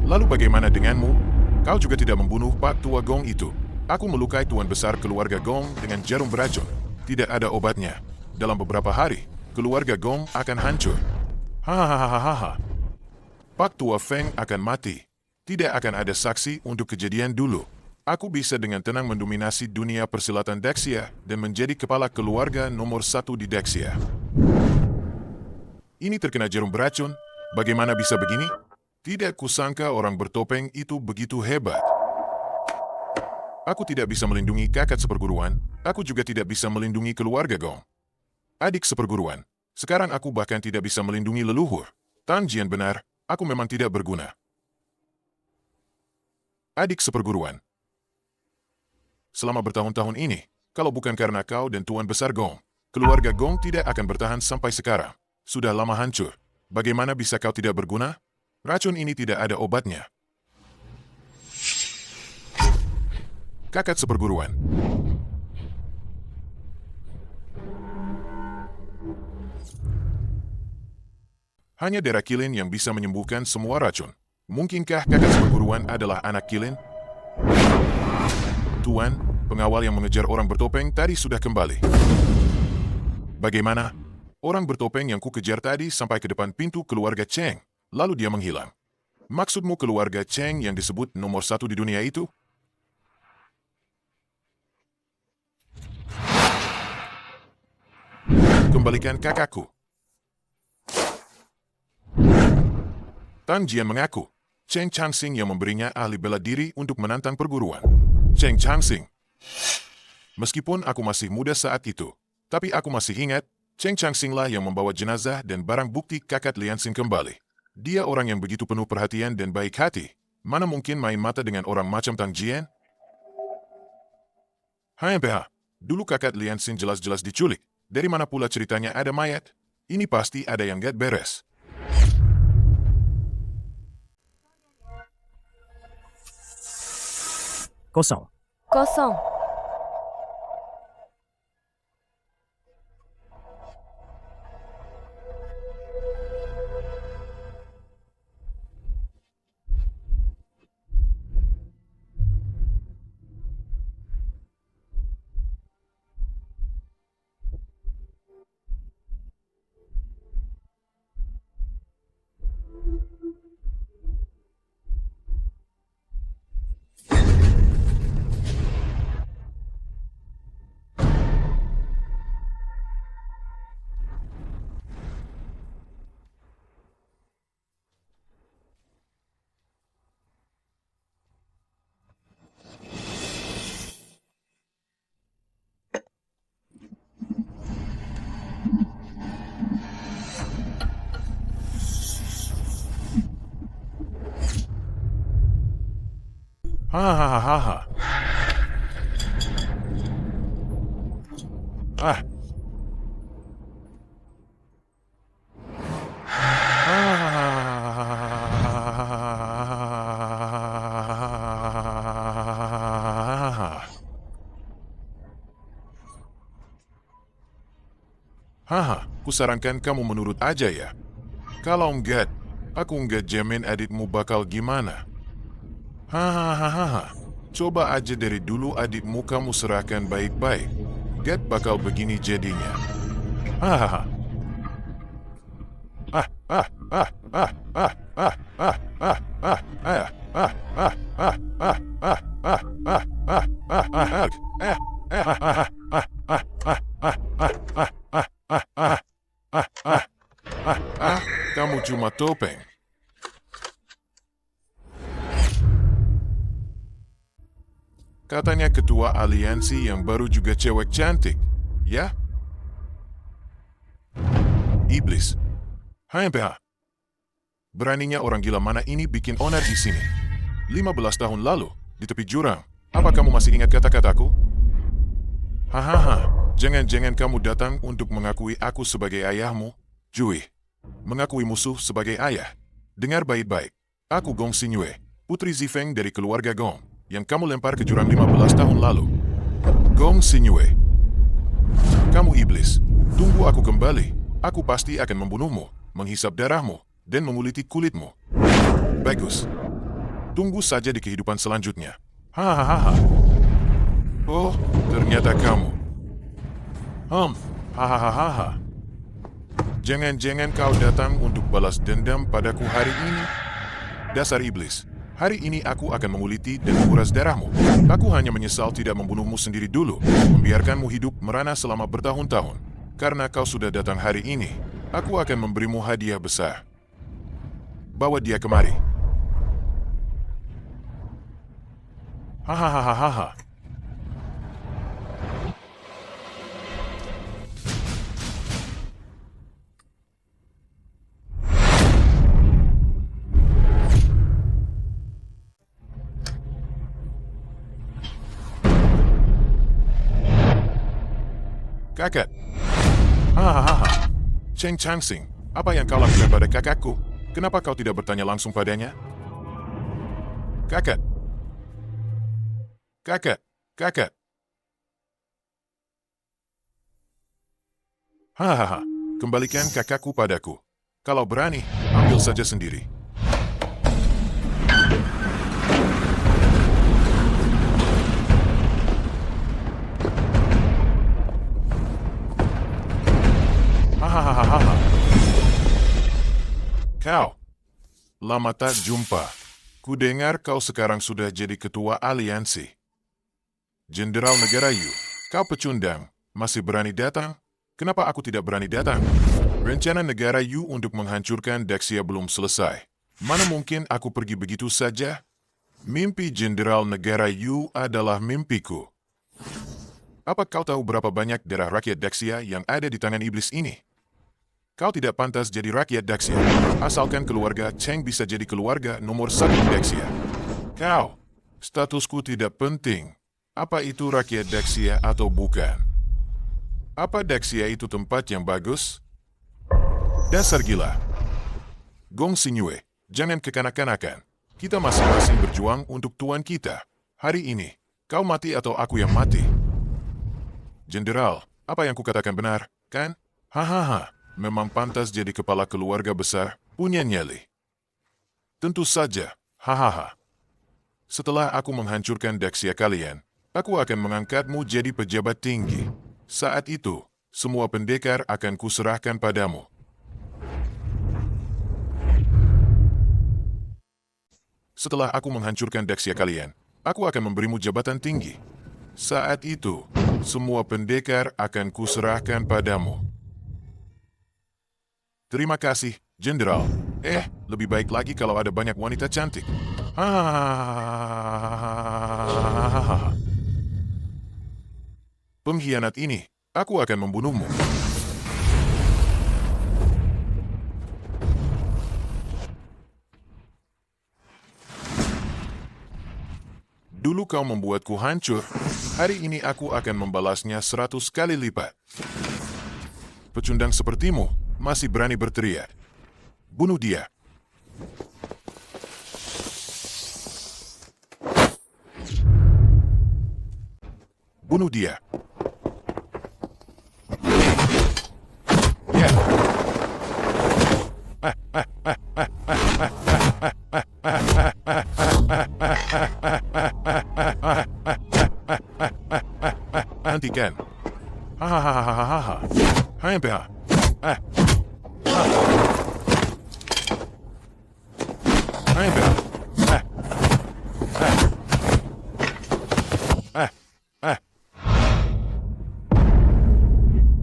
Speaker 1: Lalu bagaimana denganmu? Kau juga tidak membunuh Pak Tua Gong itu. Aku melukai tuan besar keluarga Gong dengan jarum beracun. Tidak ada obatnya. Dalam beberapa hari, keluarga Gong akan hancur. Hahaha. Pak Tua Feng akan mati. Tidak akan ada saksi untuk kejadian dulu. Aku bisa dengan tenang mendominasi dunia persilatan Dexia dan menjadi kepala keluarga nomor 1 di Dexia. Ini terkena jarum beracun. Bagaimana bisa begini? Tidak kusangka orang bertopeng itu begitu hebat. Aku tidak bisa melindungi kakak seperguruan. Aku juga tidak bisa melindungi keluarga Gong. Adik seperguruan. Sekarang aku bahkan tidak bisa melindungi leluhur. Tan Jian benar, aku memang tidak berguna. Adik seperguruan. Selama bertahun-tahun ini, kalau bukan karena kau dan Tuan Besar Gong, keluarga Gong tidak akan bertahan sampai sekarang. Sudah lama hancur. Bagaimana bisa kau tidak berguna? Racun ini tidak ada obatnya. Kakak seperguruan. Hanya darah kilin yang bisa menyembuhkan semua racun. Mungkinkah kakak seperguruan adalah anak kilin? Tuan, pengawal yang mengejar orang bertopeng tadi sudah kembali. Bagaimana? Orang bertopeng yang ku kejar tadi sampai ke depan pintu keluarga Cheng, lalu dia menghilang. Maksudmu keluarga Cheng yang disebut nomor 1 di dunia itu? Kembalikan kakakku. Tan Jian mengaku, Cheng Changsing yang memberinya ahli bela diri untuk menantang perguruan. Cheng Changsing. Meskipun aku masih muda saat itu, tapi aku masih ingat, Cheng Changsing lah yang membawa jenazah dan barang bukti kakak Lian Xin kembali. Dia orang yang begitu penuh perhatian dan baik hati. Mana mungkin main mata dengan orang macam Tang Jian? HMPH, dulu kakak Lian Xin jelas-jelas diculik. Dari mana pula ceritanya ada mayat? Ini pasti ada yang gak beres.
Speaker 8: Kosong.
Speaker 4: Kosong.
Speaker 1: Hahaha. Ah. Haha, kusarankan kamu menurut aja ya. Kalau enggak, aku enggak jamin adikmu bakal gimana. Hahaha, coba aja dari dulu adikmu kamu serahkan baik-baik. Gak bakal begini jadinya. Hahaha. Kamu cuma topeng. Katanya ketua aliansi yang baru juga cewek cantik, ya? Iblis. HMPH. Beraninya orang gila mana ini bikin onar di sini. 15 tahun lalu, di tepi jurang. Apa kamu masih ingat kata-kataku? Hahaha, jangan-jangan kamu datang untuk mengakui aku sebagai ayahmu, Jui. Mengakui musuh sebagai ayah. Dengar baik-baik. Aku Gong Xinyue, putri Zifeng dari keluarga Gong, yang kamu lempar ke jurang 15 tahun lalu. Gong Xinyue. Kamu iblis. Tunggu aku kembali. Aku pasti akan membunuhmu, menghisap darahmu, dan menguliti kulitmu. Bagus. Tunggu saja di kehidupan selanjutnya. Hahaha. Oh, ternyata kamu. Hahaha. Jangan-jangan kau datang untuk balas dendam padaku hari ini? Dasar iblis. Hari ini aku akan menguliti dan menguras darahmu. Aku hanya menyesal tidak membunuhmu sendiri dulu, membiarkanmu hidup merana selama bertahun-tahun. Karena kau sudah datang hari ini, aku akan memberimu hadiah besar. Bawa dia kemari. Hahaha. Kakak. Hahaha. Cheng Changsing, apa yang kau lakukan pada kakakku? Kenapa kau tidak bertanya langsung padanya? Kakak. Hahaha. Kembalikan kakakku padaku. Kalau berani, ambil saja sendiri. Hahaha. Kau. Lama tak jumpa. Kudengar kau sekarang sudah jadi ketua aliansi. Jenderal Negara Yu, kau pecundang. Masih berani datang? Kenapa aku tidak berani datang? Rencana Negara Yu untuk menghancurkan Daxia belum selesai. Mana mungkin aku pergi begitu saja? Mimpi Jenderal Negara Yu adalah mimpiku. Apa kau tahu berapa banyak darah rakyat Daxia yang ada di tangan iblis ini? Kau tidak pantas jadi rakyat Daxia, asalkan keluarga Cheng bisa jadi keluarga nomor 1 Daxia. Kau, statusku tidak penting. Apa itu rakyat Daxia atau bukan? Apa Daxia itu tempat yang bagus? Dasar gila. Gong Xingyue, jangan kekanak-kanakan. Kita masing-masing berjuang untuk tuan kita. Hari ini, kau mati atau aku yang mati. Jenderal, apa yang kukatakan benar, kan? Hahaha, memang pantas jadi kepala keluarga besar, punya nyali. Tentu saja, hahaha. Setelah aku menghancurkan Daxia kalian, aku akan mengangkatmu jadi pejabat tinggi. Saat itu, semua pendekar akan kuserahkan padamu. Setelah aku menghancurkan Daxia kalian, aku akan memberimu jabatan tinggi. Saat itu, semua pendekar akan kuserahkan padamu. Terima kasih, Jenderal. Lebih baik lagi kalau ada banyak wanita cantik. Pengkhianat ini, aku akan membunuhmu. Dulu kau membuatku hancur, hari ini aku akan membalasnya 100 kali lipat. Pecundang sepertimu masih berani berteriak. Bunuh dia. Bunuh dia. Ya. Hentikan. Hahaha. Hampir. Hampir.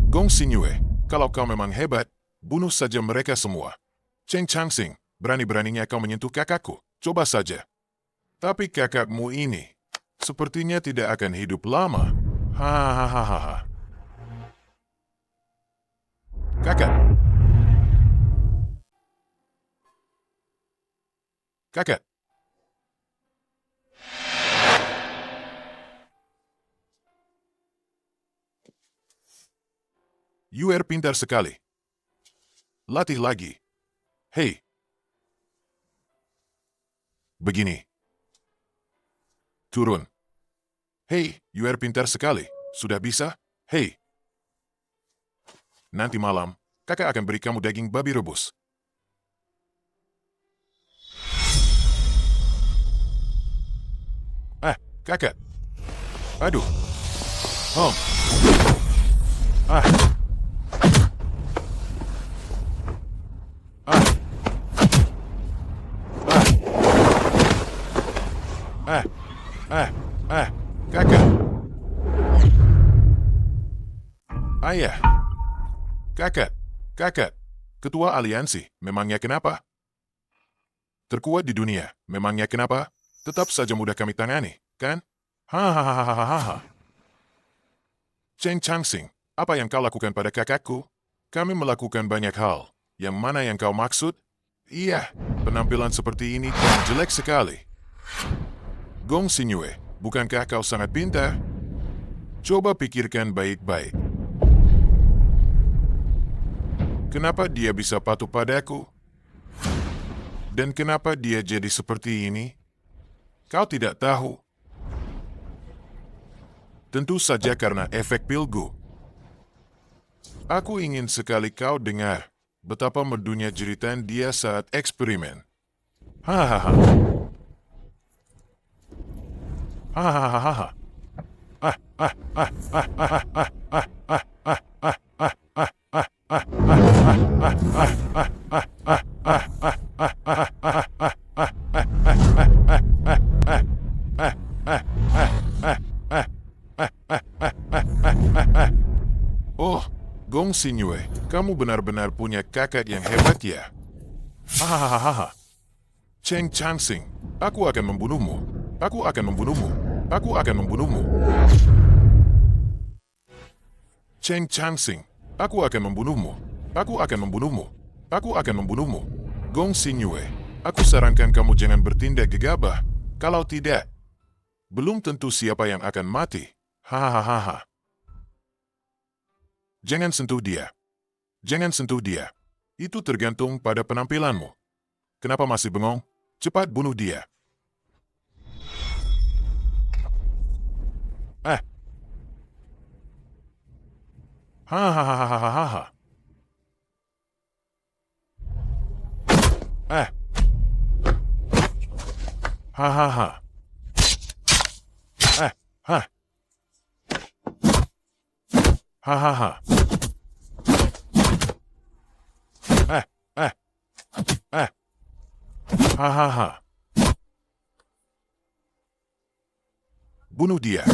Speaker 1: Gong Xingyue, kalau kau memang hebat, bunuh saja mereka semua. Cheng Changsing, berani-beraninya kau menyentuh kakakku. Coba saja. Tapi kakakmu ini, sepertinya tidak akan hidup lama. Hahaha. Kakak. Kakak. UR pintar sekali. Latih lagi. Hei. Begini. Turun. Hei, UR pintar sekali. Sudah bisa? Hei. Nanti malam, kakak akan beri kamu daging babi rebus. Kakak. Aduh. Kakak. Ayah. Kakak. Ketua aliansi, memangnya kenapa? Terkuat di dunia, memangnya kenapa? Tetap saja mudah kami tangani, kan? Hahaha. Cheng Changsing, apa yang kau lakukan pada kakakku? Kami melakukan banyak hal. Yang mana yang kau maksud? Iya, penampilan seperti ini jelek sekali. Gong Xingyue, bukankah kau sangat pintar? Coba pikirkan baik-baik. Kenapa dia bisa patuh padaku? Dan kenapa dia jadi seperti ini? Kau tidak tahu. Tentu saja karena efek pilgu. Aku ingin sekali kau dengar betapa merdunya jeritan dia saat eksperimen. Hahaha. Hahaha. Oh, Gong Xingyue, kamu benar-benar punya kakak yang hebat ya. Hahaha. Cheng Changsing, aku akan membunuhmu. Aku akan membunuhmu. Aku akan membunuhmu. Cheng Changsing, aku akan membunuhmu. Aku akan membunuhmu. Aku akan membunuhmu. Gong Xingyue, aku sarankan kamu jangan bertindak gegabah. Kalau tidak, belum tentu siapa yang akan mati. Hahaha. Jangan sentuh dia. Jangan sentuh dia. Itu tergantung pada penampilanmu. Kenapa masih bengong? Cepat bunuh dia. Hahaha. Hahaha. Hahaha. Hahaha. Bunuh dia.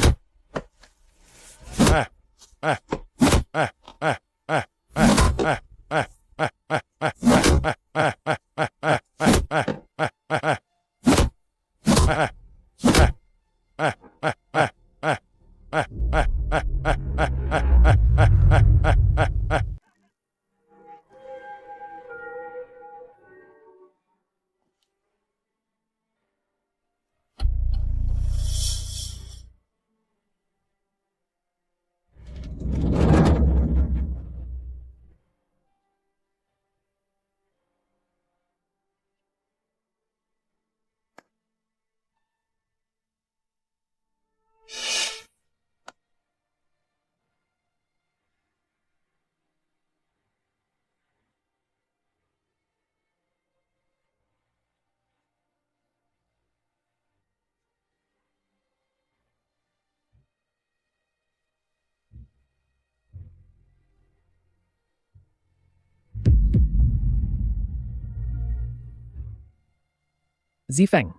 Speaker 12: Zifeng.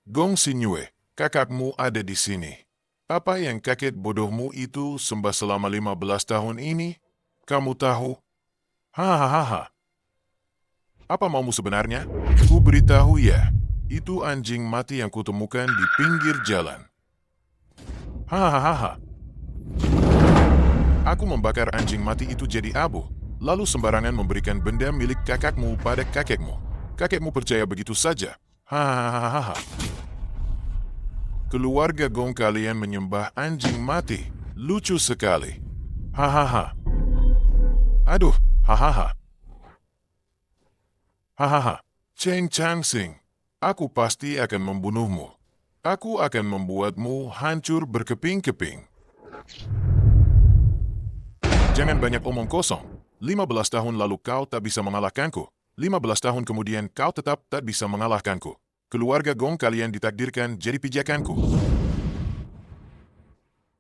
Speaker 1: Gong Xingyue, kakakmu ada di sini. Apa yang kakek bodohmu itu sembah selama 15 tahun ini? Kamu tahu? Hahaha. Apa maumu sebenarnya? Ku beritahu ya, itu anjing mati yang kutemukan di pinggir jalan. Hahaha. Aku membakar anjing mati itu jadi abu, lalu sembarangan memberikan benda milik kakakmu pada kakekmu. Kakekmu percaya begitu saja. Hahaha. Keluarga Gong kalian menyembah anjing mati. Lucu sekali. Hahaha. Aduh, hahaha. Hahaha. Cheng Changsing, aku pasti akan membunuhmu. Aku akan membuatmu hancur berkeping-keping. Jangan banyak omong kosong. 15 tahun lalu kau tak bisa mengalahkanku. 15 tahun kemudian kau tetap tak bisa mengalahkanku. Keluarga Gong kalian ditakdirkan jadi pijakanku.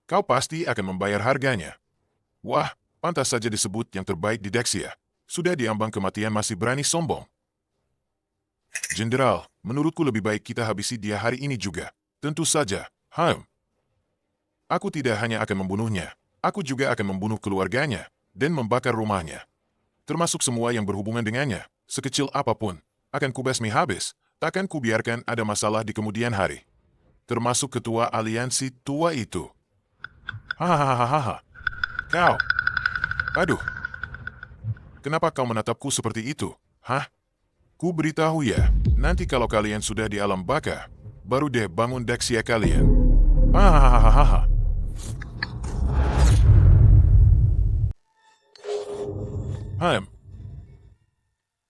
Speaker 1: Kau pasti akan membayar harganya. Wah, pantas saja disebut yang terbaik di Daxia. Sudah diambang kematian masih berani sombong. Jenderal, menurutku lebih baik kita habisi dia hari ini juga. Tentu saja. Aku tidak hanya akan membunuhnya, aku juga akan membunuh keluarganya dan membakar rumahnya. Termasuk semua yang berhubungan dengannya, sekecil apapun, akan kubasmi habis. Takkan kubiarkan ada masalah di kemudian hari. Termasuk ketua aliansi tua itu. Hahaha. Kau. Aduh. Kenapa kau menatapku seperti itu? Hah? Ku beritahu ya, nanti kalau kalian sudah di alam baka, baru deh bangun Daxia kalian. Hahaha.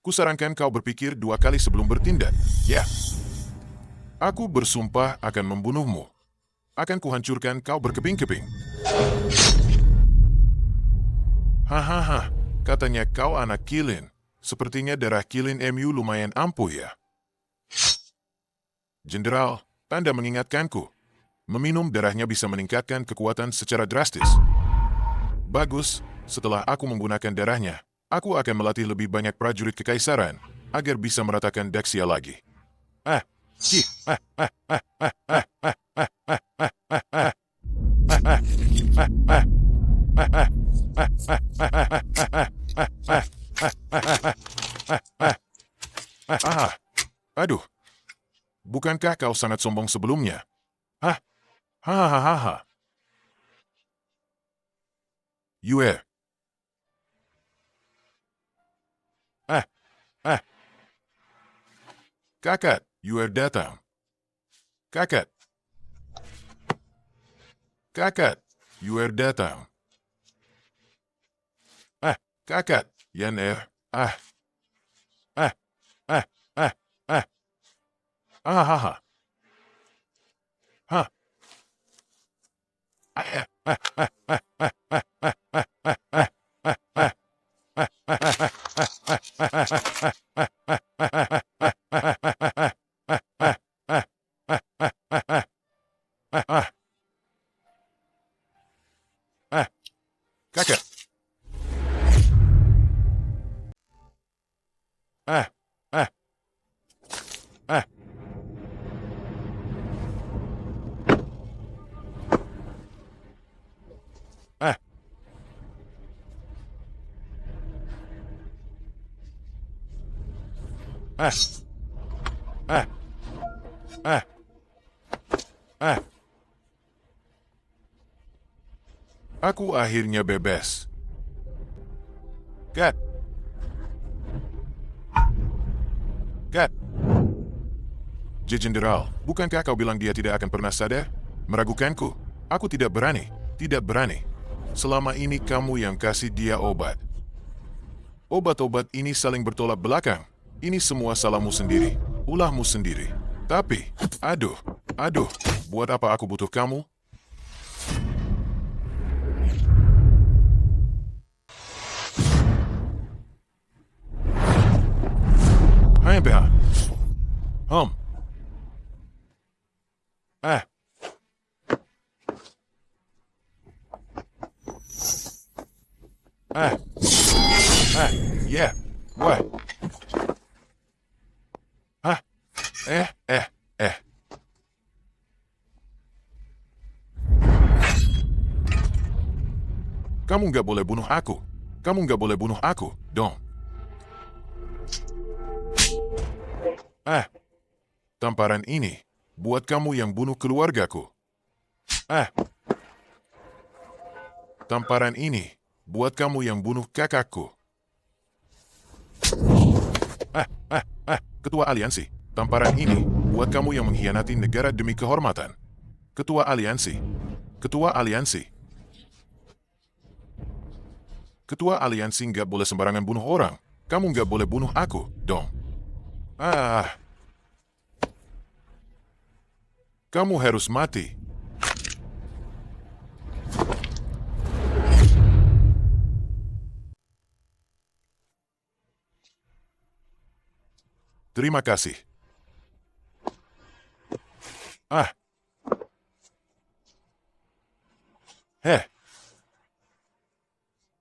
Speaker 1: Kusarankan kau berpikir 2 kali sebelum bertindak. Ya. Aku bersumpah akan membunuhmu. Akan kuhancurkan kau berkeping-keping. Hahaha. Katanya kau anak kilin. Sepertinya darah kilin MU lumayan ampuh ya. Jenderal, tanda mengingatkanku. Meminum darahnya bisa meningkatkan kekuatan secara drastis. Bagus, setelah aku menggunakan darahnya, aku akan melatih lebih banyak prajurit kekaisaran agar bisa meratakan Daxia lagi. Aduh, Bukankah kau sangat sombong sebelumnya? Hah? Hahaha. Yue. Kakak, Yue datang. Kakak. Kakak, Yue datang. Kakak, Yan Hahaha. Hah. Kakak. Aku akhirnya bebas. Kat. Jenderal, bukankah kau bilang dia tidak akan pernah sadar? Meragukanku. Aku tidak berani. Tidak berani. Selama ini kamu yang kasih dia obat. Obat-obat ini saling bertolak belakang. Ini semua salahmu sendiri. Ulahmu sendiri. Tapi, aduh, buat apa aku butuh kamu? Hai, PH. Yeah. What? Hah? Kamu nggak boleh bunuh aku. Kamu nggak boleh bunuh aku, dong. Tamparan ini buat kamu yang bunuh keluargaku. Tamparan ini buat kamu yang bunuh kakakku. Ketua Aliansi. Tamparan ini buat kamu yang mengkhianati negara demi kehormatan. Ketua Aliansi. Ketua Aliansi. Ketua Aliansi nggak boleh sembarangan bunuh orang. Kamu nggak boleh bunuh aku, dong. Kamu harus mati. Terima kasih.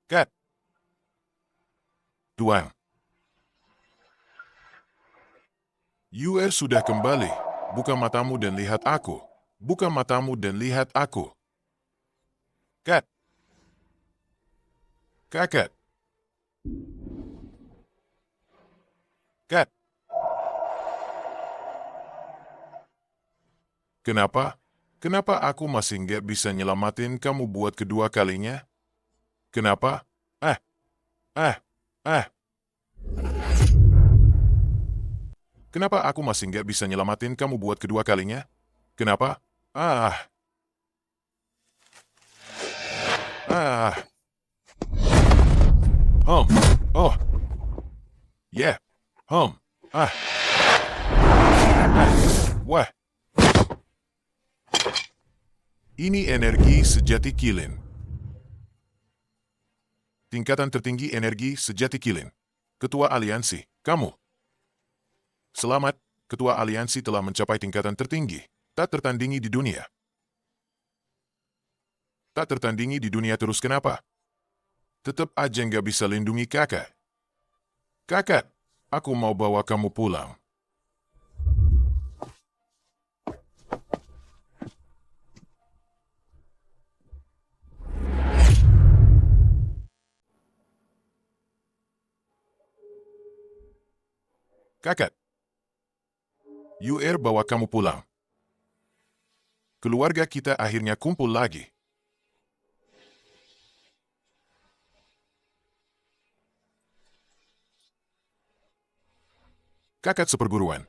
Speaker 1: Kat. Tuan. Yue sudah kembali. Buka matamu dan lihat aku. Buka matamu dan lihat aku. Kat. Kakak. Kat. Kenapa? Kenapa aku masih nggak bisa nyelamatin kamu buat kedua kalinya? Kenapa? Kenapa aku masih nggak bisa nyelamatin kamu buat kedua kalinya? Kenapa? Yeah. Wah. Ini energi sejati Kilin. Tingkatan tertinggi energi sejati Kilin. Ketua Aliansi, kamu. Selamat, Ketua Aliansi telah mencapai tingkatan tertinggi. Tak tertandingi di dunia. Tak tertandingi di dunia terus kenapa? Tetap aja nggak bisa lindungi kakak. Kakak, aku mau bawa kamu pulang. Kakak. Yuer bawa kamu pulang. Keluarga kita akhirnya kumpul lagi. Kakak seperguruan.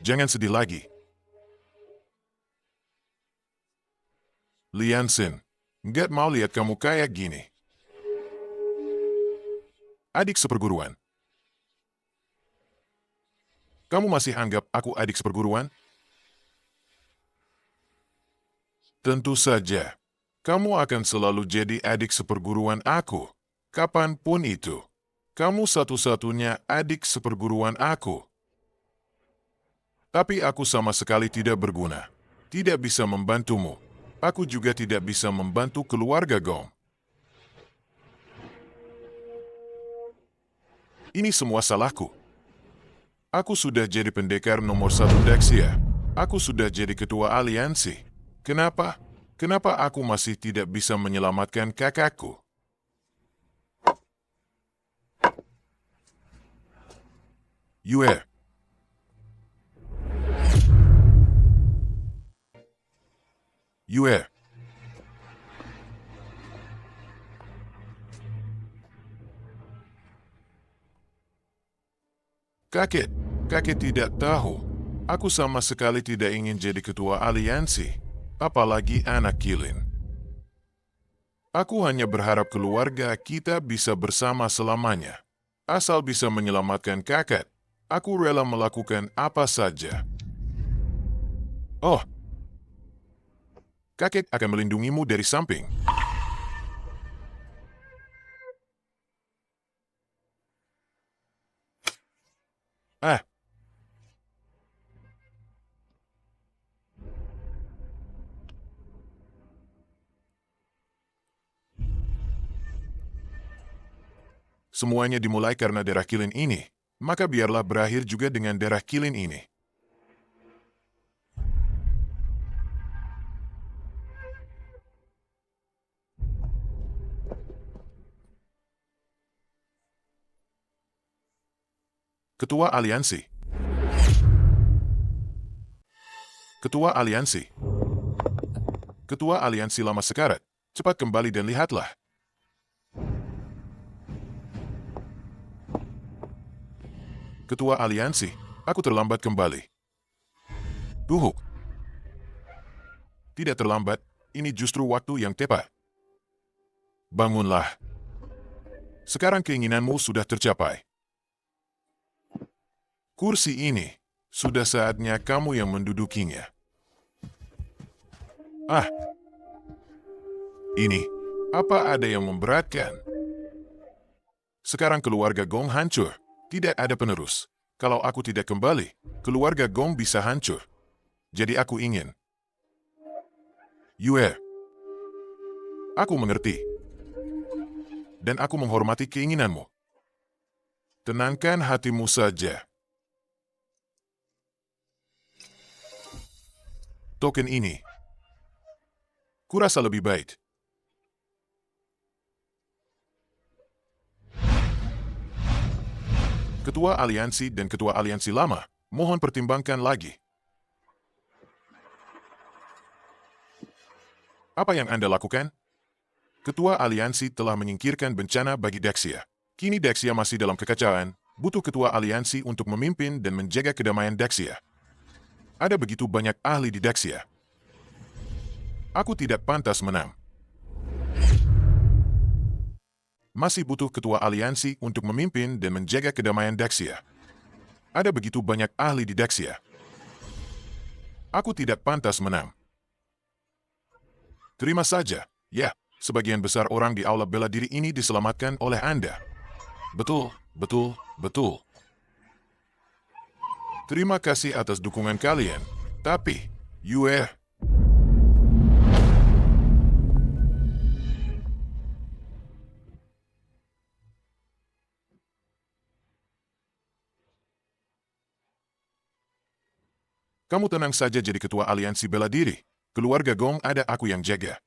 Speaker 1: Jangan sedih lagi. Lian Xin, nggak mau lihat kamu kayak gini. Adik seperguruan. Kamu masih anggap aku adik seperguruan? Tentu saja. Kamu akan selalu jadi adik seperguruan aku. Kapanpun itu. Kamu satu-satunya adik seperguruan aku. Tapi aku sama sekali tidak berguna. Tidak bisa membantumu. Aku juga tidak bisa membantu keluarga Gong. Ini semua salahku. Aku sudah jadi pendekar nomor 1 Daxia. Aku sudah jadi ketua aliansi. Kenapa? Kenapa aku masih tidak bisa menyelamatkan kakakku? Yue. Yue. Kakek tidak tahu. Aku sama sekali tidak ingin jadi ketua aliansi, apalagi anak Kilin. Aku hanya berharap keluarga kita bisa bersama selamanya. Asal bisa menyelamatkan kakek, aku rela melakukan apa saja. Oh, kakek akan melindungimu dari samping. Semuanya dimulai karena darah Kilin ini, maka biarlah berakhir juga dengan darah Kilin ini. Ketua Aliansi. Ketua Aliansi. Ketua Aliansi Lama Sekarat, cepat kembali dan lihatlah. Ketua Aliansi, aku terlambat kembali. Tuhuk. Tidak terlambat, ini justru waktu yang tepat. Bangunlah. Sekarang keinginanmu sudah tercapai. Kursi ini, sudah saatnya kamu yang mendudukinya. Ini, apa ada yang memberatkan? Sekarang keluarga Gong hancur. Tidak ada penerus. Kalau aku tidak kembali, keluarga Gong bisa hancur. Jadi aku ingin. Yue. Aku mengerti. Dan aku menghormati keinginanmu. Tenangkan hatimu saja. Token ini. Kurasa lebih baik. Ketua Aliansi dan Ketua Aliansi Lama, mohon pertimbangkan lagi. Apa yang Anda lakukan? Ketua Aliansi telah menyingkirkan bencana bagi Daxia. Kini Daxia masih dalam kekacauan, butuh Ketua Aliansi untuk memimpin dan menjaga kedamaian Daxia. Ada begitu banyak ahli di Daxia. Aku tidak pantas menang. Masih butuh ketua aliansi untuk memimpin dan menjaga kedamaian Daxia. Ada begitu banyak ahli di Daxia. Aku tidak pantas menang. Terima saja, ya, sebagian besar orang di aula bela diri ini diselamatkan oleh Anda. Betul, betul, betul. Terima kasih atas dukungan kalian. Tapi, Yue, kamu tenang saja jadi ketua aliansi bela diri. Keluarga Gong ada aku yang jaga.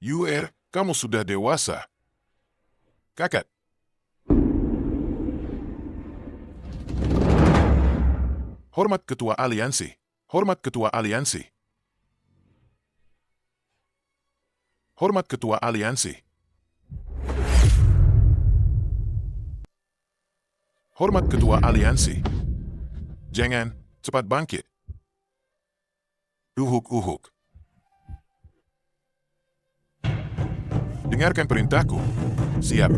Speaker 1: Yue, kamu sudah dewasa. Kakak. Hormat Ketua Aliansi. Hormat Ketua Aliansi. Hormat Ketua Aliansi. Hormat Ketua Aliansi. Jangan, cepat bangkit. Uhuk-uhuk. Dengarkan perintahku. Siap.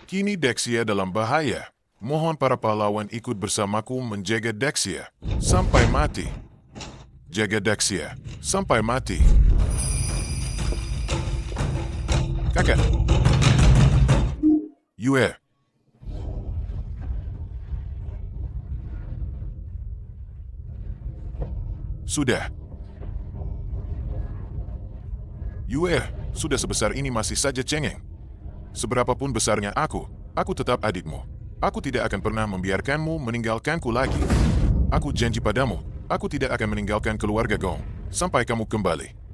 Speaker 1: Kini Dexia dalam bahaya. Mohon para pahlawan ikut bersamaku menjaga Dexia sampai mati. Jaga Dexia sampai mati. Kakak. Yue. Sudah. Yue, sudah sebesar ini masih saja cengeng. Seberapapun besarnya aku tetap adikmu. Aku tidak akan pernah membiarkanmu meninggalkanku lagi. Aku janji padamu, aku tidak akan meninggalkan keluarga Gong sampai kamu kembali.